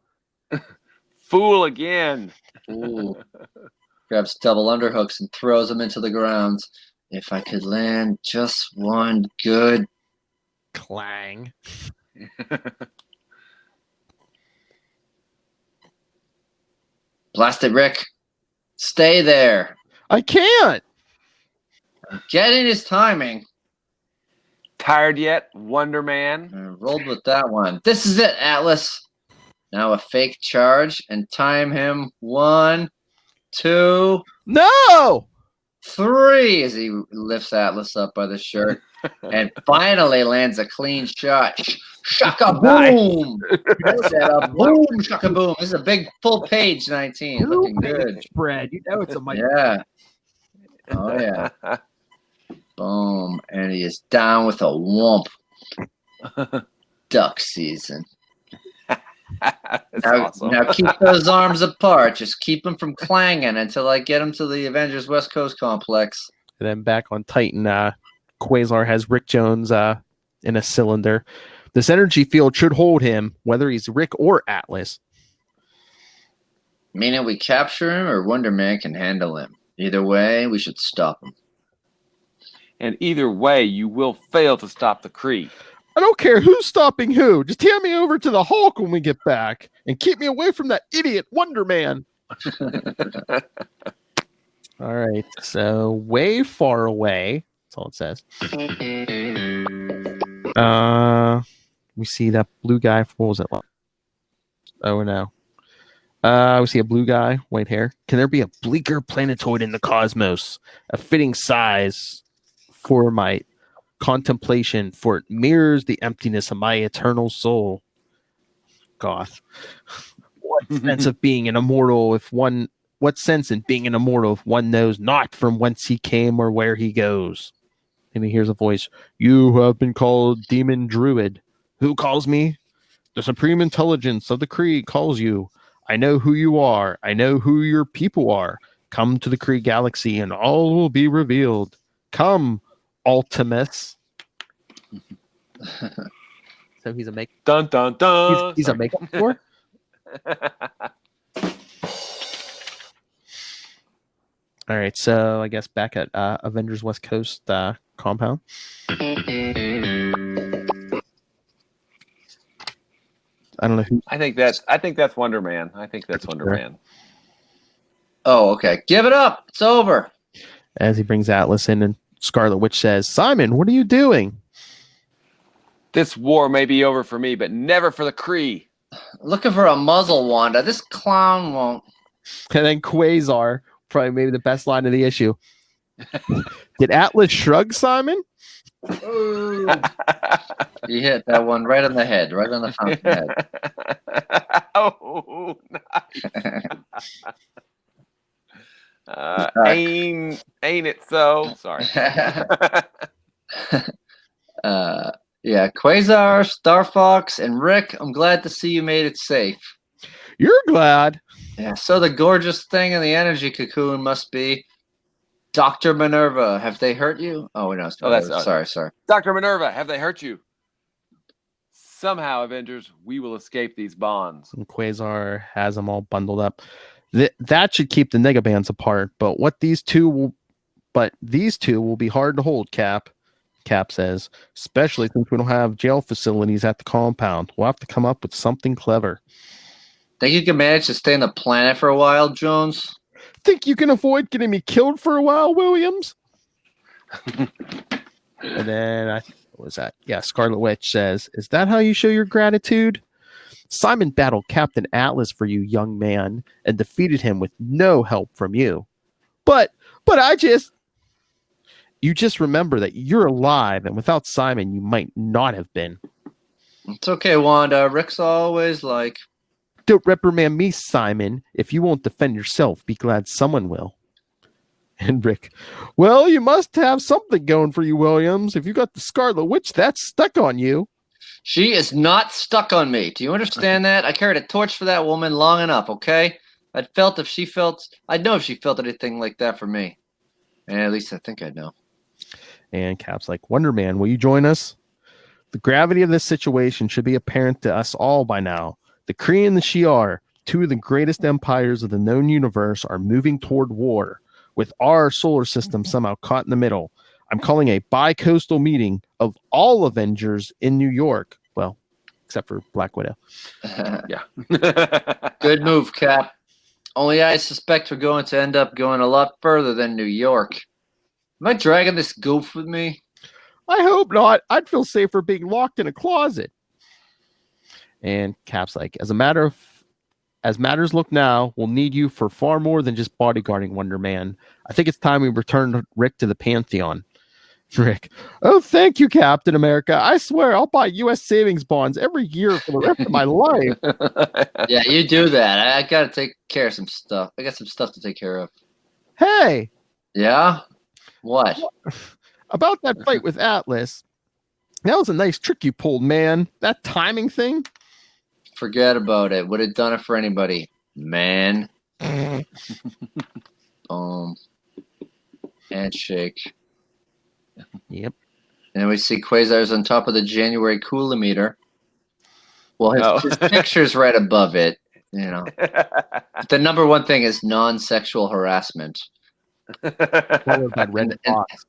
Speaker 2: Fool again.
Speaker 5: Ooh. Grabs double underhooks and throws him into the ground. If I could land just one good.
Speaker 4: Clang.
Speaker 5: Blast it, Rick. Stay there.
Speaker 4: I can't!
Speaker 5: Getting his timing.
Speaker 2: Tired yet, Wonder Man?
Speaker 5: Rolled with that one. This is it, Atlas. Now a fake charge and time him 1, 2,
Speaker 4: No!
Speaker 5: 3 as he lifts Atlas up by the shirt and finally lands a clean shot. Shaka boom! That's a boom, shaka boom. This is a big full page 19. Looking good.
Speaker 3: Spread. You know it's a mic.
Speaker 5: Yeah. Oh, yeah. Boom. And he is down with a whomp. Duck season.
Speaker 2: That's awesome.
Speaker 5: Now keep those arms apart. Just keep them from clanging until I get them to the Avengers West Coast complex.
Speaker 4: And then back on Titan, Quasar has Rick Jones in a cylinder. This energy field should hold him, whether he's Rick or Atlas.
Speaker 5: Meaning we capture him or Wonder Man can handle him. Either way, we should stop him.
Speaker 2: And either way, you will fail to stop the Kree.
Speaker 4: I don't care who's stopping who. Just hand me over to the Hulk when we get back. And keep me away from that idiot Wonder Man. All right. So way far away. That's all it says. We see that blue guy. What was it? Oh, no. We see a blue guy, white hair. Can there be a bleaker planetoid in the cosmos? A fitting size for my contemplation, for it mirrors the emptiness of my eternal soul. Goth. What sense in being an immortal if one knows not from whence he came or where he goes? And he hears a voice. You have been called Demon Druid. Who calls me? The Supreme Intelligence of the Kree calls you. I know who you are. I know who your people are. Come to the Kree galaxy and all will be revealed. Come, Ultimus. So he's a make.
Speaker 2: Dun dun dun.
Speaker 4: He's a makeup for. All right, so I guess back at Avengers West Coast compound. I don't know who.
Speaker 2: I think that's Wonder Man. I think that's Wonder Man.
Speaker 5: Oh, okay. Give it up. It's over.
Speaker 4: As he brings Atlas in, and Scarlet Witch says, "Simon, what are you doing?"
Speaker 2: This war may be over for me, but never for the Kree.
Speaker 5: Looking for a muzzle, Wanda. This clown won't.
Speaker 4: And then Quasar, probably maybe the best line of the issue. Did Atlas shrug, Simon?
Speaker 5: Ooh. You hit that one right on the head, right on the fountain head.
Speaker 2: Oh, nice. Ain't it so? Sorry.
Speaker 5: Yeah, Quasar, Star Fox, and Rick, I'm glad to see you made it safe.
Speaker 4: You're glad.
Speaker 5: Yeah, so the gorgeous thing in the energy cocoon must be Dr. Minerva. Have they hurt you? Oh, no. Sorry.
Speaker 2: Dr. Minerva, have they hurt you? Somehow, Avengers, we will escape these bonds.
Speaker 4: And Quasar has them all bundled up. That should keep the Negabands apart. But these two will be hard to hold, Cap. Cap says, especially since we don't have jail facilities at the compound. We'll have to come up with something clever.
Speaker 5: Think you can manage to stay on the planet for a while, Jones?
Speaker 4: Think you can avoid getting me killed for a while, Williams? And then, what was that? Yeah, Scarlet Witch says, is that how you show your gratitude? Simon battled Captain Atlas for you, young man, and defeated him with no help from you. But I just... You just remember that you're alive, and without Simon, you might not have been.
Speaker 5: It's okay, Wanda. Rick's always like,
Speaker 4: Don't reprimand me, Simon. If you won't defend yourself, be glad someone will. And Rick, well, you must have something going for you, Williams. If you got the Scarlet Witch, that's stuck on you.
Speaker 5: she is not stuck on me. Do you understand that? I carried a torch for that woman long enough, okay? I'd know if she felt anything like that for me. And at least I think I'd know.
Speaker 4: And Cap's like, Wonder Man, will you join us? The gravity of this situation should be apparent to us all by now. The Kree and the Shi'ar, two of the greatest empires of the known universe, are moving toward war, with our solar system somehow caught in the middle. I'm calling a bi-coastal meeting of all Avengers in New York. Well, except for Black Widow.
Speaker 2: Yeah.
Speaker 5: Good move, Cap. Only I suspect we're going to end up going a lot further than New York. Am I dragging this goof with me?
Speaker 4: I hope not. I'd feel safer being locked in a closet. And Cap's like, as matters look now, we'll need you for far more than just bodyguarding, Wonder Man. I think it's time we return Rick to the Pantheon. Rick, oh, thank you, Captain America. I swear I'll buy U.S. savings bonds every year for the rest of my life.
Speaker 5: Yeah, you do that. I got to take care of some stuff. I got some stuff to take care of.
Speaker 4: Hey,
Speaker 5: Yeah? What?
Speaker 4: about that fight with Atlas, that was a nice trick you pulled, man. That timing thing.
Speaker 5: Forget about it. Would have done it for anybody. Man. Handshake.
Speaker 4: Yep.
Speaker 5: And we see Quasar's on top of the January coolimeter. Well, his picture's right above it, you know. The number one thing is non-sexual harassment.
Speaker 4: Followed by Red Fox.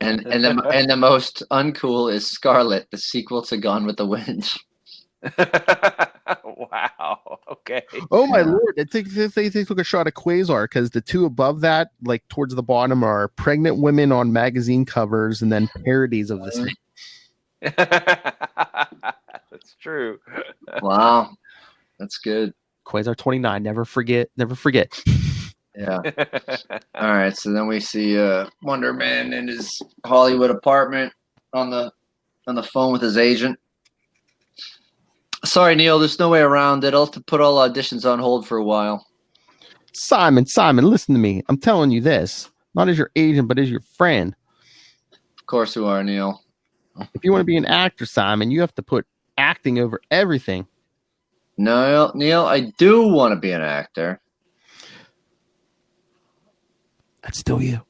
Speaker 5: And the most uncool is Scarlet, the sequel to Gone with the Wind.
Speaker 2: Wow. Okay.
Speaker 4: Oh my lord! I think they took a shot of Quasar because the two above that, like towards the bottom, are pregnant women on magazine covers, and then parodies of this.
Speaker 2: That's true.
Speaker 5: Wow, that's good.
Speaker 4: Quasar 29. Never forget. Never forget.
Speaker 5: Yeah. All right. So then we see Wonder Man in his Hollywood apartment on the phone with his agent. Sorry, Neil. There's no way around it. I'll have to put all auditions on hold for a while.
Speaker 4: Simon, listen to me. I'm telling you this, not as your agent, but as your friend.
Speaker 5: Of course you are, Neil.
Speaker 4: If you want to be an actor, Simon, you have to put acting over everything.
Speaker 5: No, Neil, I do want to be an actor.
Speaker 4: That's still you.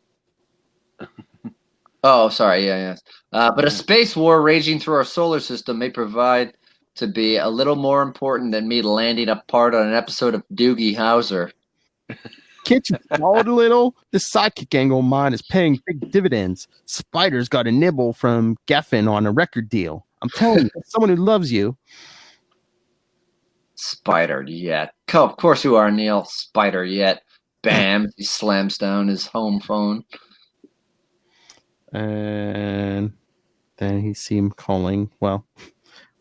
Speaker 5: Oh, sorry. Yeah. But a space war raging through our solar system may provide to be a little more important than me landing a part on an episode of Doogie Howser.
Speaker 4: Can't you follow it a little? This sidekick angle of mine is paying big dividends. Spider's got a nibble from Geffen on a record deal. I'm telling you, someone who loves you.
Speaker 5: Spider yet. Of course you are, Neil. Spider yet. Bam. He slams down his home phone.
Speaker 4: And then he see him calling. Well,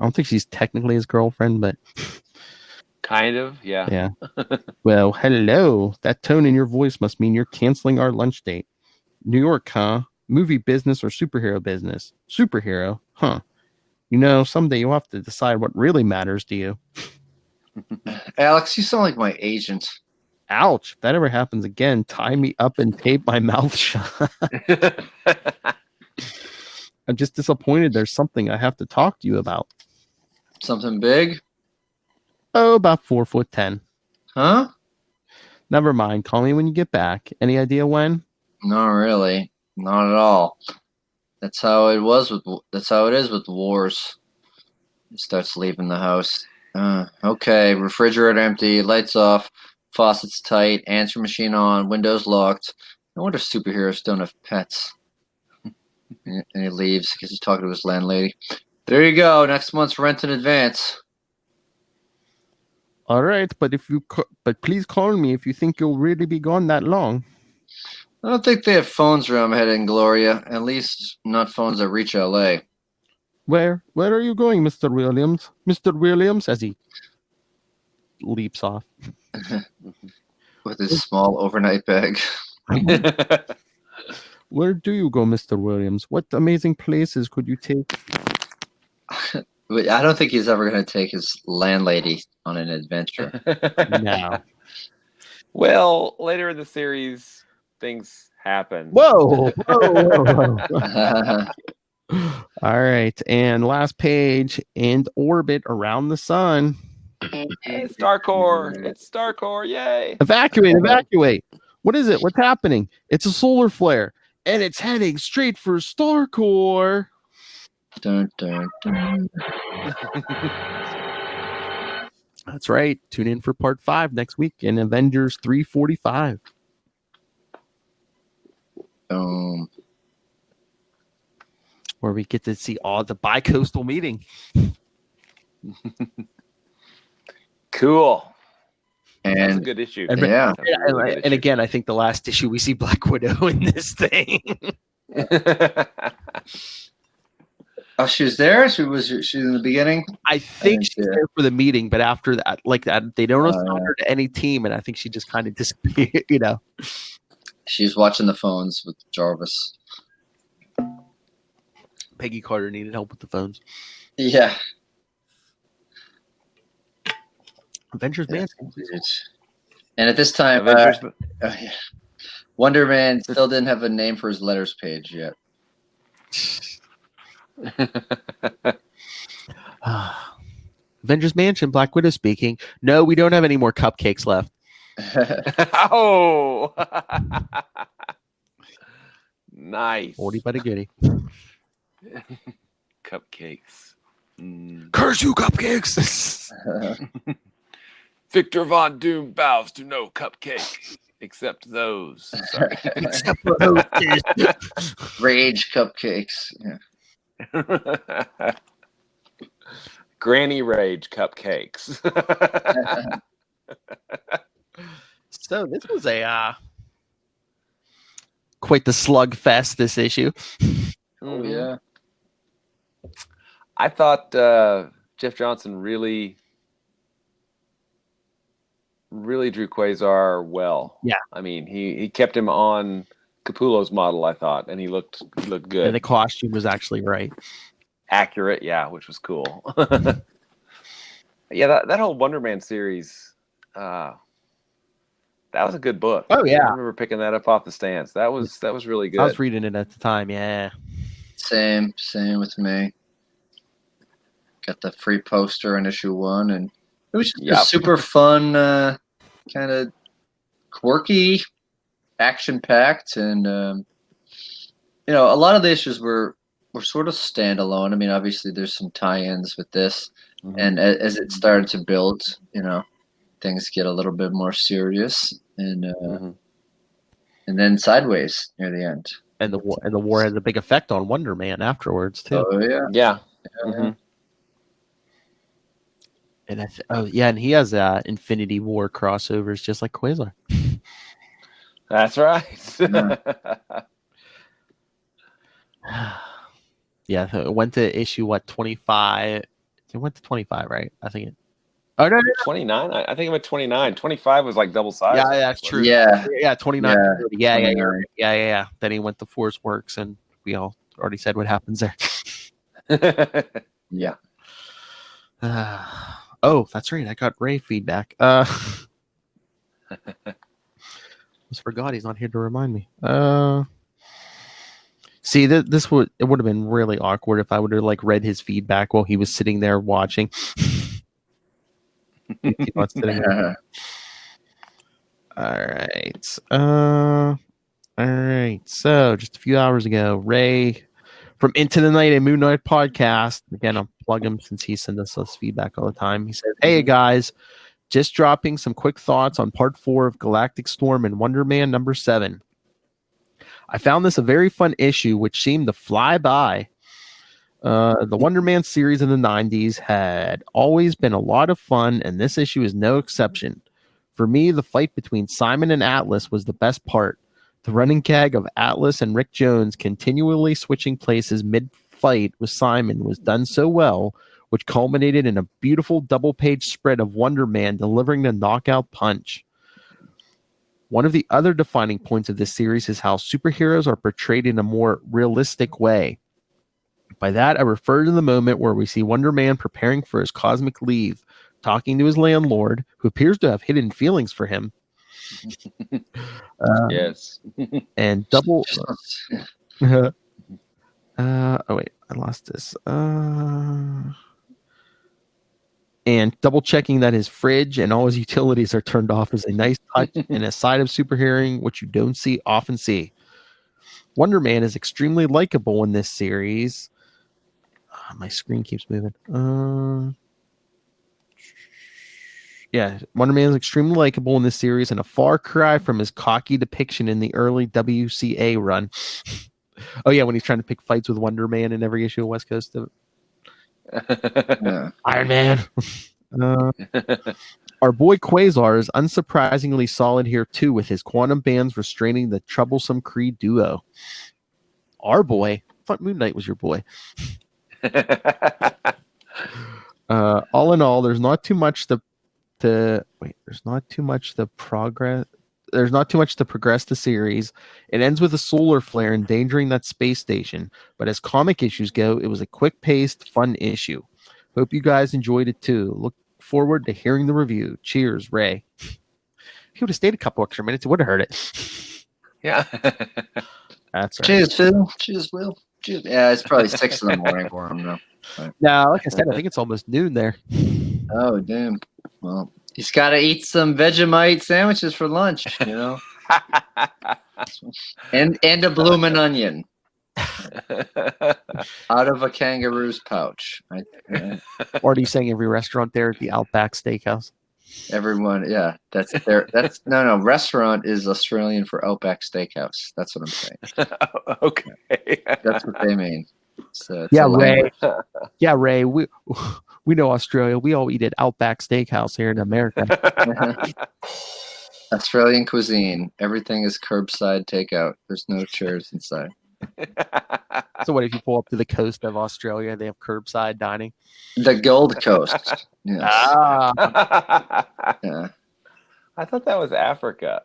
Speaker 4: I don't think she's technically his girlfriend, but
Speaker 2: Kind of, yeah.
Speaker 4: yeah. Well, hello. That tone in your voice must mean you're canceling our lunch date. New York, huh? Movie business or superhero business? Superhero, huh? You know, someday you'll have to decide what really matters to you.
Speaker 5: Alex, you sound like my agent.
Speaker 4: Ouch. If that ever happens again, tie me up and tape my mouth shut. I'm just disappointed there's something I have to talk to you about.
Speaker 5: Something big?
Speaker 4: Oh, about 4'10".
Speaker 5: Huh?
Speaker 4: Never mind. Call me when you get back. Any idea when?
Speaker 5: Not really. Not at all. That's how it is with wars. He starts leaving the house. Okay, refrigerator empty, lights off, faucets tight, answer machine on, windows locked. No wonder superheroes don't have pets. And he leaves because he's talking to his landlady. There you go. Next month's rent in advance.
Speaker 4: All right, but please call me if you think you'll really be gone that long.
Speaker 5: I don't think they have phones around my head in Gloria. At least not phones that reach LA.
Speaker 4: Where are you going, Mr. Williams? Mr. Williams, as he leaps off.
Speaker 5: With his small overnight bag.
Speaker 4: Where do you go, Mr. Williams? What amazing places could you take?
Speaker 5: But I don't think he's ever going to take his landlady on an adventure.
Speaker 4: No.
Speaker 2: Well, later in the series, things happen.
Speaker 4: Whoa. All right. And last page, in orbit around the sun.
Speaker 2: Hey, Star Core. It's Star Core. Yay.
Speaker 4: Evacuate. What is it? What's happening? It's a solar flare, and it's heading straight for Star Core.
Speaker 5: Dun, dun, dun.
Speaker 4: That's right. Tune in for part 5 next week in Avengers 345. Where we get to see all the bi-coastal meeting.
Speaker 2: Cool. That's a
Speaker 5: And
Speaker 2: good issue.
Speaker 4: And,
Speaker 5: yeah.
Speaker 2: That's a really good
Speaker 4: and
Speaker 2: issue.
Speaker 4: again, I think the last issue we see Black Widow in this thing.
Speaker 5: Oh, she was there. She was in the beginning.
Speaker 4: I think
Speaker 5: And,
Speaker 4: she's there for the meeting, but after that, like that, they don't assign
Speaker 5: yeah.
Speaker 4: her to any team, and I think she just kind of disappeared. You know,
Speaker 5: She's watching the phones with Jarvis.
Speaker 4: Peggy Carter needed help with the phones.
Speaker 5: Yeah.
Speaker 4: Avengers Man.
Speaker 5: And at this time,
Speaker 2: Avengers-
Speaker 5: yeah. Wonder Man still didn't have a name for his letters page yet.
Speaker 4: Avengers Mansion, Black Widow speaking. No, we don't have any more cupcakes left.
Speaker 2: Oh. Nice.
Speaker 4: 40 by the goodie.
Speaker 2: Cupcakes.
Speaker 4: Curse you, cupcakes!
Speaker 2: Victor Von Doom bows to no cupcake except those. Sorry.
Speaker 4: Except for Hostess.
Speaker 5: Rage cupcakes. Yeah.
Speaker 2: Granny Rage cupcakes.
Speaker 4: So this was a quite the slugfest, this issue.
Speaker 5: Oh yeah.
Speaker 2: I thought Jeff Johnson really drew Quasar well.
Speaker 4: Yeah.
Speaker 2: I mean, he kept him on Capullo's model, I thought, and he looked good.
Speaker 4: And the costume was actually right.
Speaker 2: Accurate, yeah, which was cool. Yeah, that whole Wonder Man series, that was a good book.
Speaker 4: Oh, yeah.
Speaker 2: I remember picking that up off the stands. That was really good.
Speaker 4: I was reading it at the time, yeah.
Speaker 5: Same with me. Got the free poster in issue 1, and it was just a super fun, kind of quirky, action-packed, and a lot of the issues were sort of standalone. I mean, obviously, there's some tie-ins with this, and as it started to build, things get a little bit more serious, and then sideways near the end.
Speaker 4: And the war has a big effect on Wonder Man afterwards too.
Speaker 5: Oh yeah,
Speaker 2: yeah.
Speaker 4: And and he has Infinity War crossovers just like Quasar.
Speaker 2: That's right.
Speaker 4: Yeah, so it went to issue 25. It went to 25, right? I think it. Oh no,
Speaker 2: 29. I think it went 29. 25 was like double size.
Speaker 4: Yeah, that's true.
Speaker 5: Yeah,
Speaker 4: 29.
Speaker 5: Yeah.
Speaker 4: Yeah. Then he went to Force Works, and we all already said what happens there.
Speaker 5: Yeah.
Speaker 4: Oh, that's right. I got Ray feedback. Almost forgot he's not here to remind me. See, it would have been really awkward if I would have read his feedback while he was sitting there watching. He's not sitting there. All right. So just a few hours ago, Ray from Into the Night and Moon Knight podcast. Again, I'll plug him since he sends us feedback all the time. He says, "Hey guys, just dropping some quick thoughts on part 4 of Galactic Storm and Wonder Man number 7. I found this a very fun issue which seemed to fly by. The Wonder Man series in the 90s had always been a lot of fun, and this issue is no exception. For me, the fight between Simon and Atlas was the best part. The running gag of Atlas and Rick Jones continually switching places mid-fight with Simon was done so well, which culminated in a beautiful double-page spread of Wonder Man delivering the knockout punch. One of the other defining points of this series is how superheroes are portrayed in a more realistic way. By that, I refer to the moment where we see Wonder Man preparing for his cosmic leave, talking to his landlord, who appears to have hidden feelings for him.
Speaker 2: Yes.
Speaker 4: And double. Oh wait, I lost this. And double checking that his fridge and all his utilities are turned off is a nice touch and a side of superheroing which you don't often see. Wonder Man is extremely likable in this series. My screen keeps moving. Yeah, Wonder Man is extremely likable in this series and a far cry from his cocky depiction in the early WCA run. Oh yeah, when he's trying to pick fights with Wonder Man in every issue of West Coast. Iron Man. Our boy Quasar is unsurprisingly solid here too, with his quantum bands restraining the troublesome Kree duo. Our boy, I thought Moon Knight was your boy. All in all, there's not too much to progress the series. It ends with a solar flare endangering that space station, but as comic issues go, it was a quick-paced, fun issue. Hope you guys enjoyed it too. Look forward to hearing the review. Cheers, Ray. If he would have stayed a couple extra minutes, it would have hurt it.
Speaker 2: Yeah.
Speaker 4: That's right.
Speaker 5: Cheers, Phil. Cheers, Will. Cheers. Yeah, it's probably 6 in the morning for him now.
Speaker 4: No, like I said, I think it's almost noon there.
Speaker 5: Oh, damn. Well, he's got to eat some Vegemite sandwiches for lunch, and a bloomin' onion out of a kangaroo's pouch.
Speaker 4: Or are you saying every restaurant there at the Outback Steakhouse?
Speaker 5: Everyone, yeah, that's no. Restaurant is Australian for Outback Steakhouse. That's what I'm saying.
Speaker 2: Okay,
Speaker 5: that's what they mean. So
Speaker 4: yeah, Ray. Yeah, Ray. We know Australia. We all eat at Outback Steakhouse here in America.
Speaker 5: Australian cuisine. Everything is curbside takeout. There's no chairs inside.
Speaker 4: So what if you pull up to the coast of Australia? They have curbside dining.
Speaker 5: The Gold Coast. Yes.
Speaker 2: Yeah. I thought that was Africa.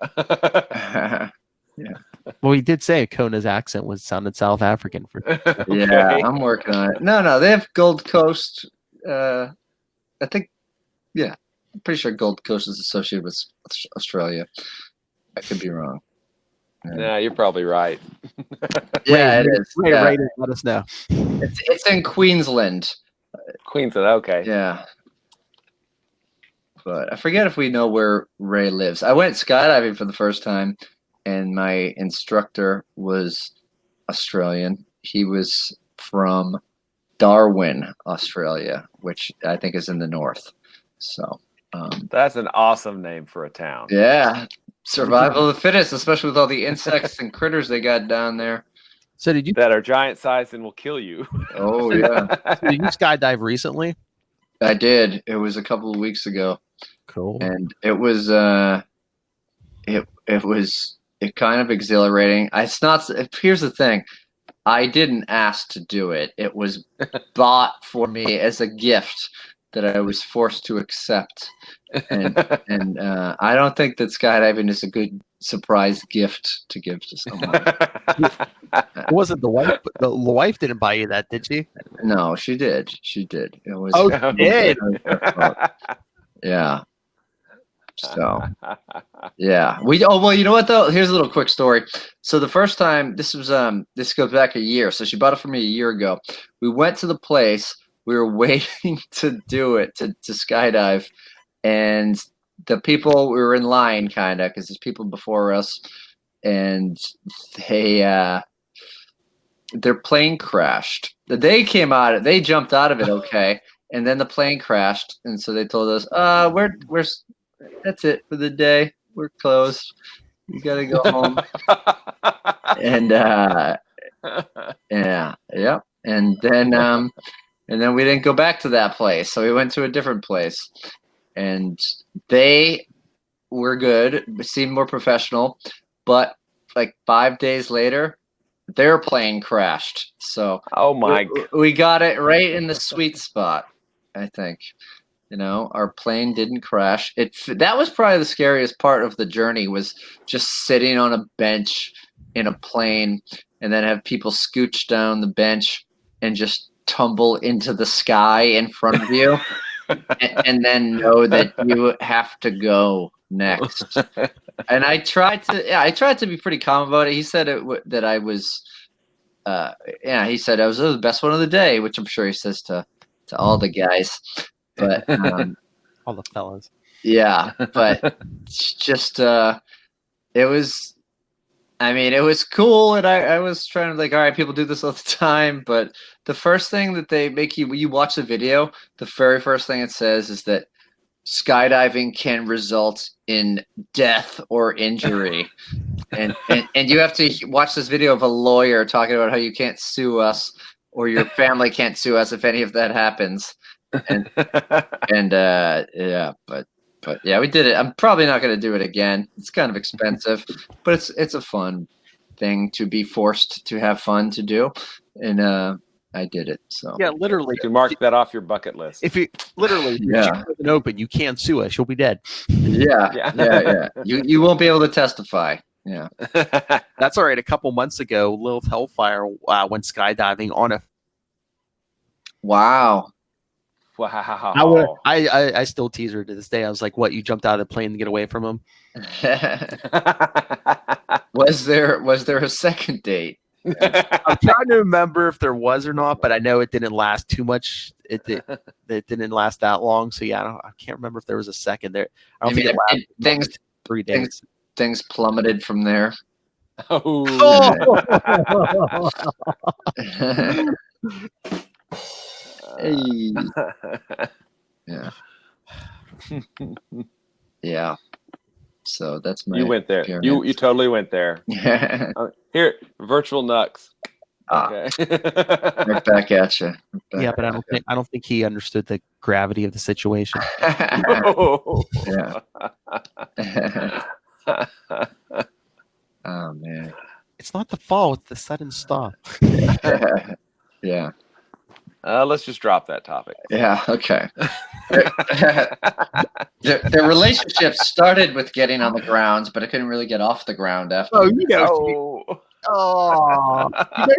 Speaker 5: Yeah.
Speaker 4: Well, he did say Kona's accent sounded South African.
Speaker 2: Okay.
Speaker 5: Yeah, I'm working on it. No, they have Gold Coast. I think, yeah, I'm pretty sure Gold Coast is associated with Australia. I could be wrong.
Speaker 2: Yeah, you're probably right.
Speaker 5: Yeah, it is.
Speaker 4: Ray, let us know.
Speaker 5: It's in Queensland.
Speaker 2: Queensland, okay.
Speaker 5: Yeah. But I forget if we know where Ray lives. I went skydiving for the first time, and my instructor was Australian. He was from Darwin, Australia, which I think is in the north. So
Speaker 2: that's an awesome name for a town.
Speaker 5: Yeah. Survival of the fittest, especially with all the insects and critters they got down there.
Speaker 4: So did you
Speaker 2: that are giant sized and will kill you?
Speaker 5: Oh yeah.
Speaker 4: So did you skydive recently?
Speaker 5: I did. It was a couple of weeks ago.
Speaker 4: Cool.
Speaker 5: And it was it kind of exhilarating. It's not. Here's the thing. I didn't ask to do it. It was bought for me as a gift that I was forced to accept. And I don't think that skydiving is a good surprise gift to give to someone.
Speaker 4: Wasn't the wife? The wife didn't buy you that, did she?
Speaker 5: No, she did. She did. It was.
Speaker 4: Oh, she did.
Speaker 5: Yeah. So, yeah. Well, you know what though? Here's a little quick story. So the first time, this goes back a year. So she bought it for me a year ago. We went to the place. We were waiting to do it, to skydive. And the people, we were in line kind of, because there's people before us. And their plane crashed. They jumped out of it okay. And then the plane crashed. And so they told us, we're that's it for the day. We're closed. You gotta go home. And yeah. And then we didn't go back to that place. So we went to a different place. And they were good, seemed more professional, but like 5 days later, their plane crashed. So
Speaker 2: oh my,
Speaker 5: we got it right in the sweet spot, I think. You know, our plane didn't crash. That was probably the scariest part of the journey, was just sitting on a bench in a plane and then have people scooch down the bench and just tumble into the sky in front of you and then know that you have to go next. And I tried to be pretty calm about it. He said that I was he said I was the best one of the day, which I'm sure he says to all the guys. But
Speaker 4: all the fellas.
Speaker 5: Yeah, but just it was. I mean, it was cool, and I was trying to like, all right, people do this all the time. But the first thing that they make you watch the video, the very first thing it says is that skydiving can result in death or injury, and you have to watch this video of a lawyer talking about how you can't sue us or your family can't sue us if any of that happens. And yeah, but yeah, we did it. I'm probably not going to do it again. It's kind of expensive, but it's a fun thing to be forced to have fun to do, and I did it. So
Speaker 4: yeah, literally,
Speaker 2: you can mark that off your bucket list.
Speaker 4: If you literally isn't open, you can't sue us. You'll be dead.
Speaker 5: Yeah. You won't be able to testify. Yeah,
Speaker 4: that's all right. A couple months ago, Lilith Hellfire went skydiving on a.
Speaker 5: Wow.
Speaker 2: Wow.
Speaker 4: I still tease her to this day. I was like, "What? You jumped out of the plane to get away from him?"
Speaker 5: Was there a second date?
Speaker 4: I'm trying to remember if there was or not, but I know it didn't last too much. It didn't last that long. So yeah, I can't remember if there was a second there. I don't think it lasted 3 days.
Speaker 5: Things plummeted from there.
Speaker 2: Oh.
Speaker 5: Hey. Yeah. Yeah. So that's my.
Speaker 2: You went there.
Speaker 5: Pyramid.
Speaker 2: You totally went there. Here, virtual Nux. Okay.
Speaker 5: Right back at you.
Speaker 4: Yeah, but I don't think he understood the gravity of the situation.
Speaker 5: Yeah. Oh man.
Speaker 4: It's not the fall; it's the sudden stop.
Speaker 5: Yeah.
Speaker 2: Let's just drop that topic.
Speaker 5: Yeah. Okay. Their relationship started with getting on the ground, but it couldn't really get off the ground after.
Speaker 4: Oh,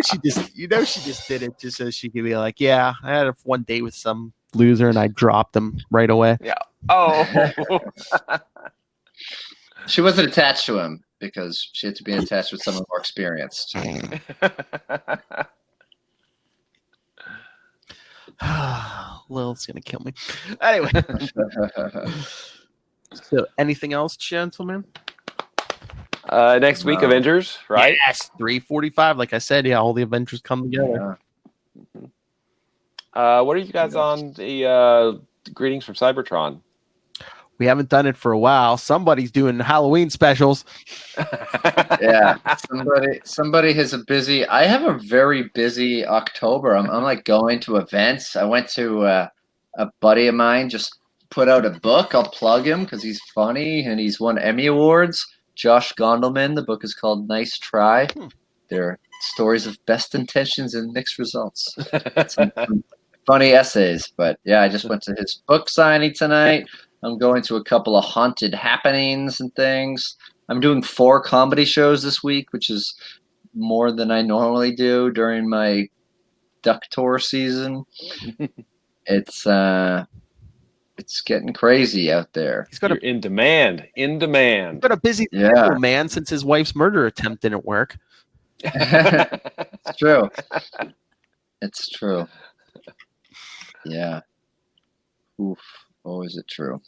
Speaker 4: she just did it just so she could be like, yeah, I had one date with some loser and I dropped him right away.
Speaker 2: Yeah. Oh.
Speaker 5: She wasn't attached to him because she had to be attached with someone more experienced.
Speaker 4: Lil's gonna kill me. Anyway. So, anything else, gentlemen?
Speaker 2: Next week, Avengers, right?
Speaker 4: Yes, 3:45. Like I said, yeah, all the Avengers come together.
Speaker 2: What are you guys on the greetings from Cybertron?
Speaker 4: We haven't done it for a while. Somebody's doing Halloween specials.
Speaker 5: Yeah, somebody has a busy. I have a very busy October. I'm like going to events. I went to a buddy of mine just put out a book. I'll plug him because he's funny and he's won Emmy Awards. Josh Gondelman. The book is called Nice Try. They're stories of best intentions and mixed results. some funny essays, but yeah, I just went to his book signing tonight. I'm going to a couple of haunted happenings and things. I'm doing 4 comedy shows this week, which is more than I normally do during my duck tour season. It's getting crazy out there.
Speaker 2: You're in demand. In demand.
Speaker 4: He's got a busy schedule, man, since his wife's murder attempt didn't work.
Speaker 5: It's true. It's true. Yeah. Oof. Oh, is it true?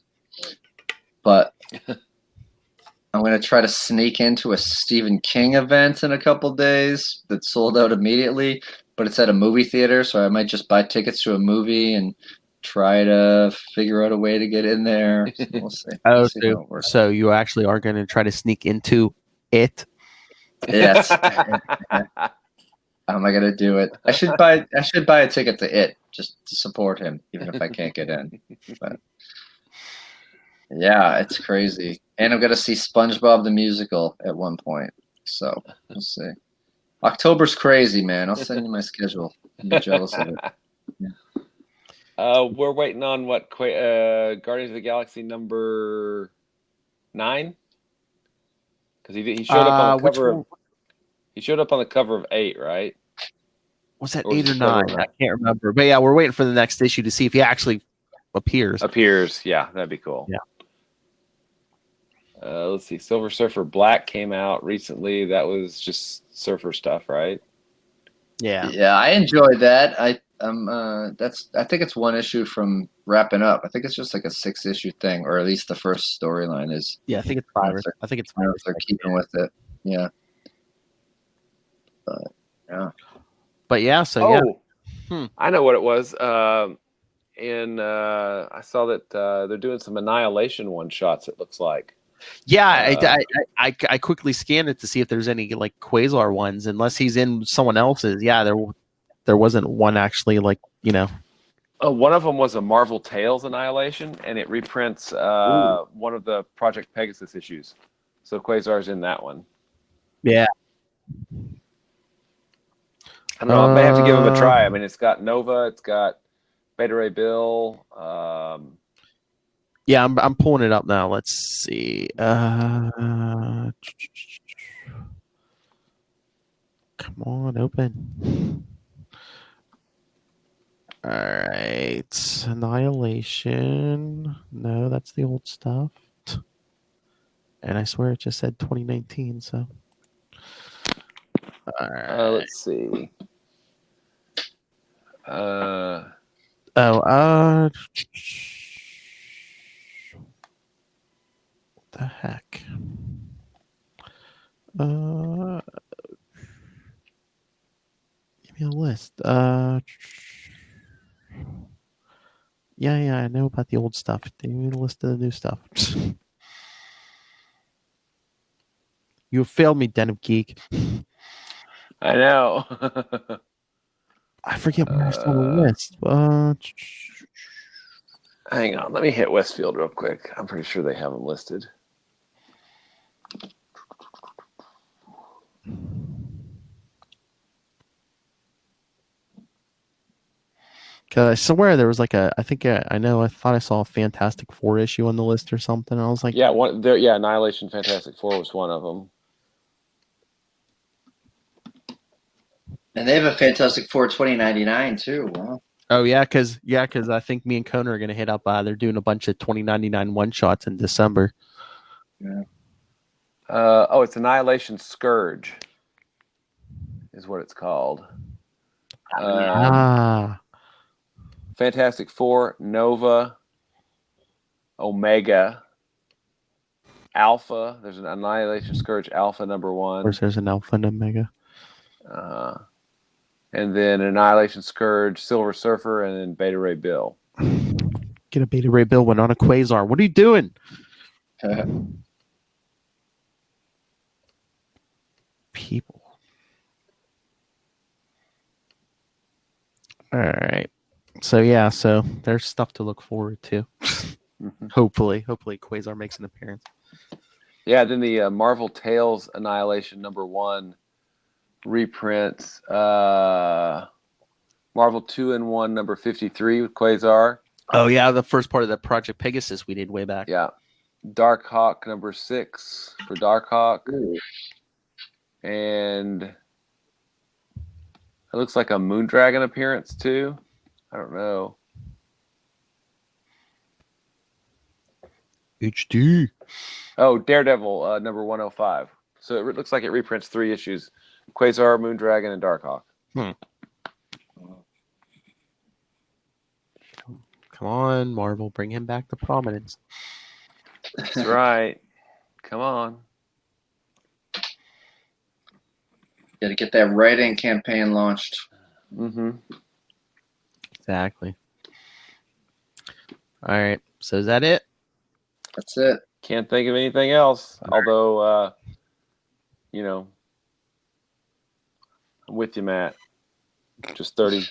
Speaker 5: But I'm going to try to sneak into a Stephen King event in a couple days that sold out immediately, but it's at a movie theater, so I might just buy tickets to a movie and try to figure out a way to get in there. We'll see.
Speaker 4: Oh, so you actually are going to try to sneak into it?
Speaker 5: Yes. How am I going to do it? I should buy a ticket to it just to support him, even if I can't get in. But yeah, it's crazy. And I'm going to see SpongeBob the Musical at one point. So we'll see. October's crazy, man. I'll send you my schedule. I'm jealous of it. Yeah.
Speaker 2: We're waiting on Guardians of the Galaxy number 9, because he showed up on the
Speaker 4: Which
Speaker 2: cover
Speaker 4: one
Speaker 2: of he showed up on the cover of 8, right?
Speaker 4: was that?
Speaker 2: Or was
Speaker 4: 8
Speaker 2: it
Speaker 4: or
Speaker 2: cover
Speaker 4: 9?
Speaker 2: of
Speaker 4: I can't remember. But yeah, we're waiting for the next issue to see if he actually appears.
Speaker 2: Yeah, that'd be cool.
Speaker 4: Yeah.
Speaker 2: Let's see. Silver Surfer Black came out recently. That was just Surfer stuff, right?
Speaker 4: Yeah.
Speaker 5: Yeah, I enjoyed that. I think it's one issue from wrapping up. I think it's just like a 6-issue thing, or at least the first storyline is.
Speaker 4: Yeah, I think it's 5. I think it's 5.
Speaker 5: They're keeping with it. Yeah. But yeah.
Speaker 4: But yeah, so
Speaker 2: I know what it was. And I saw that they're doing some Annihilation one shots. It looks like.
Speaker 4: Yeah, I quickly scanned it to see if there's any like Quasar ones. Unless he's in someone else's. Yeah, there wasn't one actually like
Speaker 2: One of them was a Marvel Tales Annihilation, and it reprints one of the Project Pegasus issues. So Quasar's in that one.
Speaker 4: Yeah.
Speaker 2: I don't know. I may have to give him a try. I mean, it's got Nova, it's got Beta Ray Bill.
Speaker 4: Yeah, I'm pulling it up now. Let's see. Come on, open. All right, Annihilation. No, that's the old stuff. And I swear it just said 2019. So, all right.
Speaker 2: Let's see.
Speaker 4: What the heck? Give me a list. Yeah, I know about the old stuff. Give me the list of the new stuff. You have failed me, Den of Geek.
Speaker 2: I know.
Speaker 4: I forget where I saw the list.
Speaker 2: Hang on, let me hit Westfield real quick. I'm pretty sure they have them listed.
Speaker 4: Cause I swear there was like I thought I saw a Fantastic Four issue on the list or something. I was like,
Speaker 2: Annihilation Fantastic Four was one of them.
Speaker 5: And they have a Fantastic Four 2099 too. Wow.
Speaker 4: oh yeah, because I think me and Kona are gonna hit up. They're doing a bunch of 2099 one shots in December.
Speaker 5: Yeah.
Speaker 2: It's Annihilation Scourge, is what it's called. Fantastic Four, Nova, Omega, Alpha. There's an Annihilation Scourge Alpha number 1.
Speaker 4: Of course, there's an Alpha and Omega.
Speaker 2: And then Annihilation Scourge, Silver Surfer, and then Beta Ray Bill.
Speaker 4: Get a Beta Ray Bill one on a Quasar. What are you doing? People. All right. So there's stuff to look forward to.
Speaker 2: Mm-hmm.
Speaker 4: Hopefully Quasar makes an appearance.
Speaker 2: Yeah, then the Marvel Tales Annihilation number 1 reprints Marvel 2-in-1 number 53 with Quasar.
Speaker 4: Oh yeah, the first part of the Project Pegasus we did way back.
Speaker 2: Yeah. Dark Hawk number 6 for Dark Hawk.
Speaker 5: Ooh.
Speaker 2: And it looks like a Moondragon appearance too. I don't know.
Speaker 4: HD.
Speaker 2: Oh, Daredevil number 105. So it looks like it reprints 3 issues. Quasar, Moondragon, and Darkhawk.
Speaker 4: Come on, Marvel, bring him back to prominence.
Speaker 2: That's right. Come on.
Speaker 5: Got to get that writing campaign launched.
Speaker 2: Mm-hmm.
Speaker 4: Exactly. All right. So is that it?
Speaker 5: That's it.
Speaker 2: Can't think of anything else. Although, I'm with you, Matt. Just 30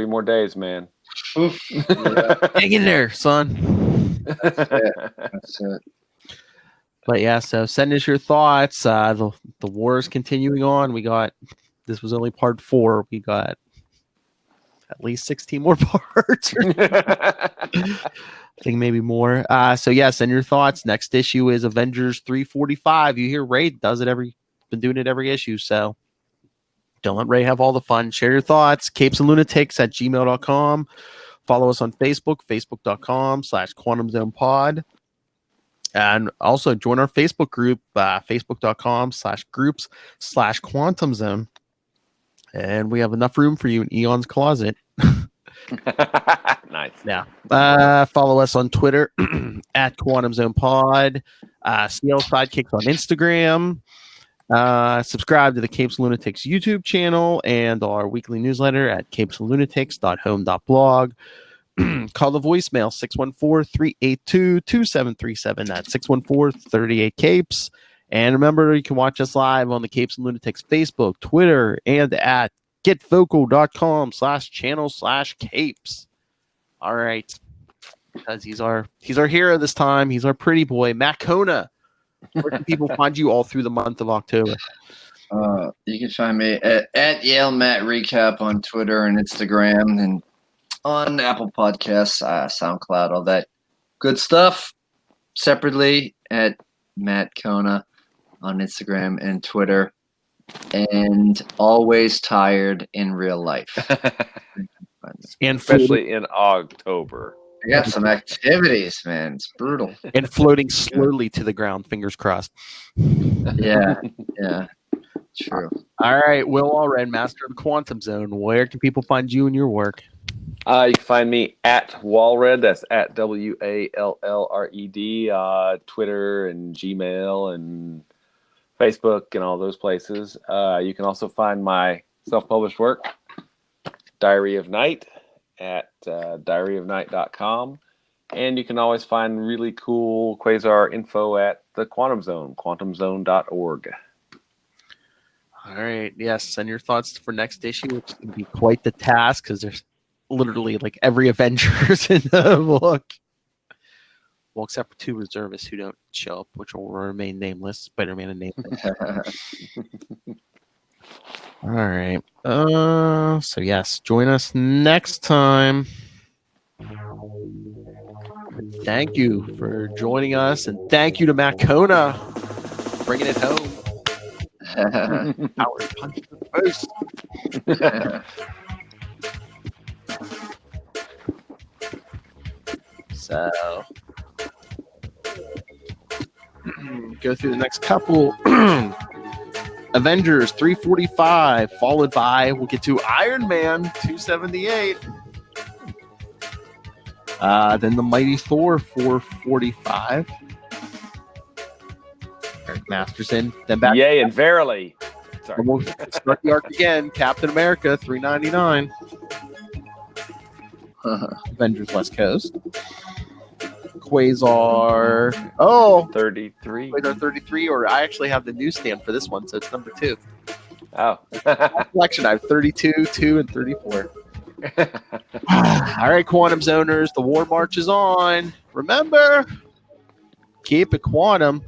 Speaker 2: more days, man.
Speaker 5: Oof. Yeah,
Speaker 4: Hang in there, son.
Speaker 5: that's it.
Speaker 4: But yeah, so send us your thoughts. The war is continuing on. This was only part 4. We got at least 16 more parts. I think maybe more. So yeah, send your thoughts. Next issue is Avengers 345. You hear Ray does it been doing it every issue. So don't let Ray have all the fun. Share your thoughts. capesandlunatics@gmail.com. Follow us on Facebook, facebook.com/quantumzonepod. And also join our Facebook group, facebook.com/groups/quantumzone. And we have enough room for you in Eon's closet.
Speaker 2: Nice.
Speaker 4: Yeah. Follow us on Twitter @QuantumZonePod. CL Sidekicks on Instagram. Subscribe to the Capes and Lunatics YouTube channel and our weekly newsletter at capesandlunatics.home.blog. Call the voicemail 614-382-2737. That's 614-38-CAPES. And remember, you can watch us live on the Capes and Lunatics Facebook, Twitter, and at getvocal.com/channel/capes. All right. Because he's our hero this time. He's our pretty boy, Matt Kona. Where can people find you all through the month of October?
Speaker 5: You can find me at Yale Matt Recap on Twitter and Instagram and on Apple Podcasts, SoundCloud, all that good stuff. Separately at Matt Kona on Instagram and Twitter. And always tired in real life.
Speaker 4: And
Speaker 2: especially in October.
Speaker 5: I got some activities, man. It's brutal.
Speaker 4: And floating slowly to the ground, fingers crossed.
Speaker 5: Yeah. True.
Speaker 4: All right, Will Allred, Master of the Quantum Zone. Where can people find you and your work?
Speaker 2: You can find me at Wallred. That's at WALLRED. Twitter and Gmail and Facebook and all those places. You can also find my self-published work, Diary of Night, at diaryofnight.com. And you can always find really cool Quasar info at the Quantum Zone, quantumzone.org.
Speaker 4: All right. Yes. Send your thoughts for next issue, which can be quite the task because there's literally like every Avengers in the book. Well, except for 2 reservists who don't show up, which will remain nameless. Spider-Man and Nameless. All right. So yes, join us next time. Thank you for joining us, and thank you to Matt Kona for bringing it home. Power punch to the face. So go through the next couple. Avengers 345, followed by, we'll get to Iron Man 278. Then the Mighty Thor 445. Eric Masterson. Then back.
Speaker 2: Yay, and verily. Sorry.
Speaker 4: We'll start the arc again. Captain America 399. Avengers West Coast. Quasar
Speaker 2: 33.
Speaker 4: Quasar 33, or I actually have the newsstand for this one, so it's number 2.
Speaker 2: Oh.
Speaker 4: Collection, I have 32, 2, and 34. All right, Quantum Zoners, the war marches on. Remember, keep it quantum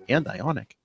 Speaker 4: and ionic.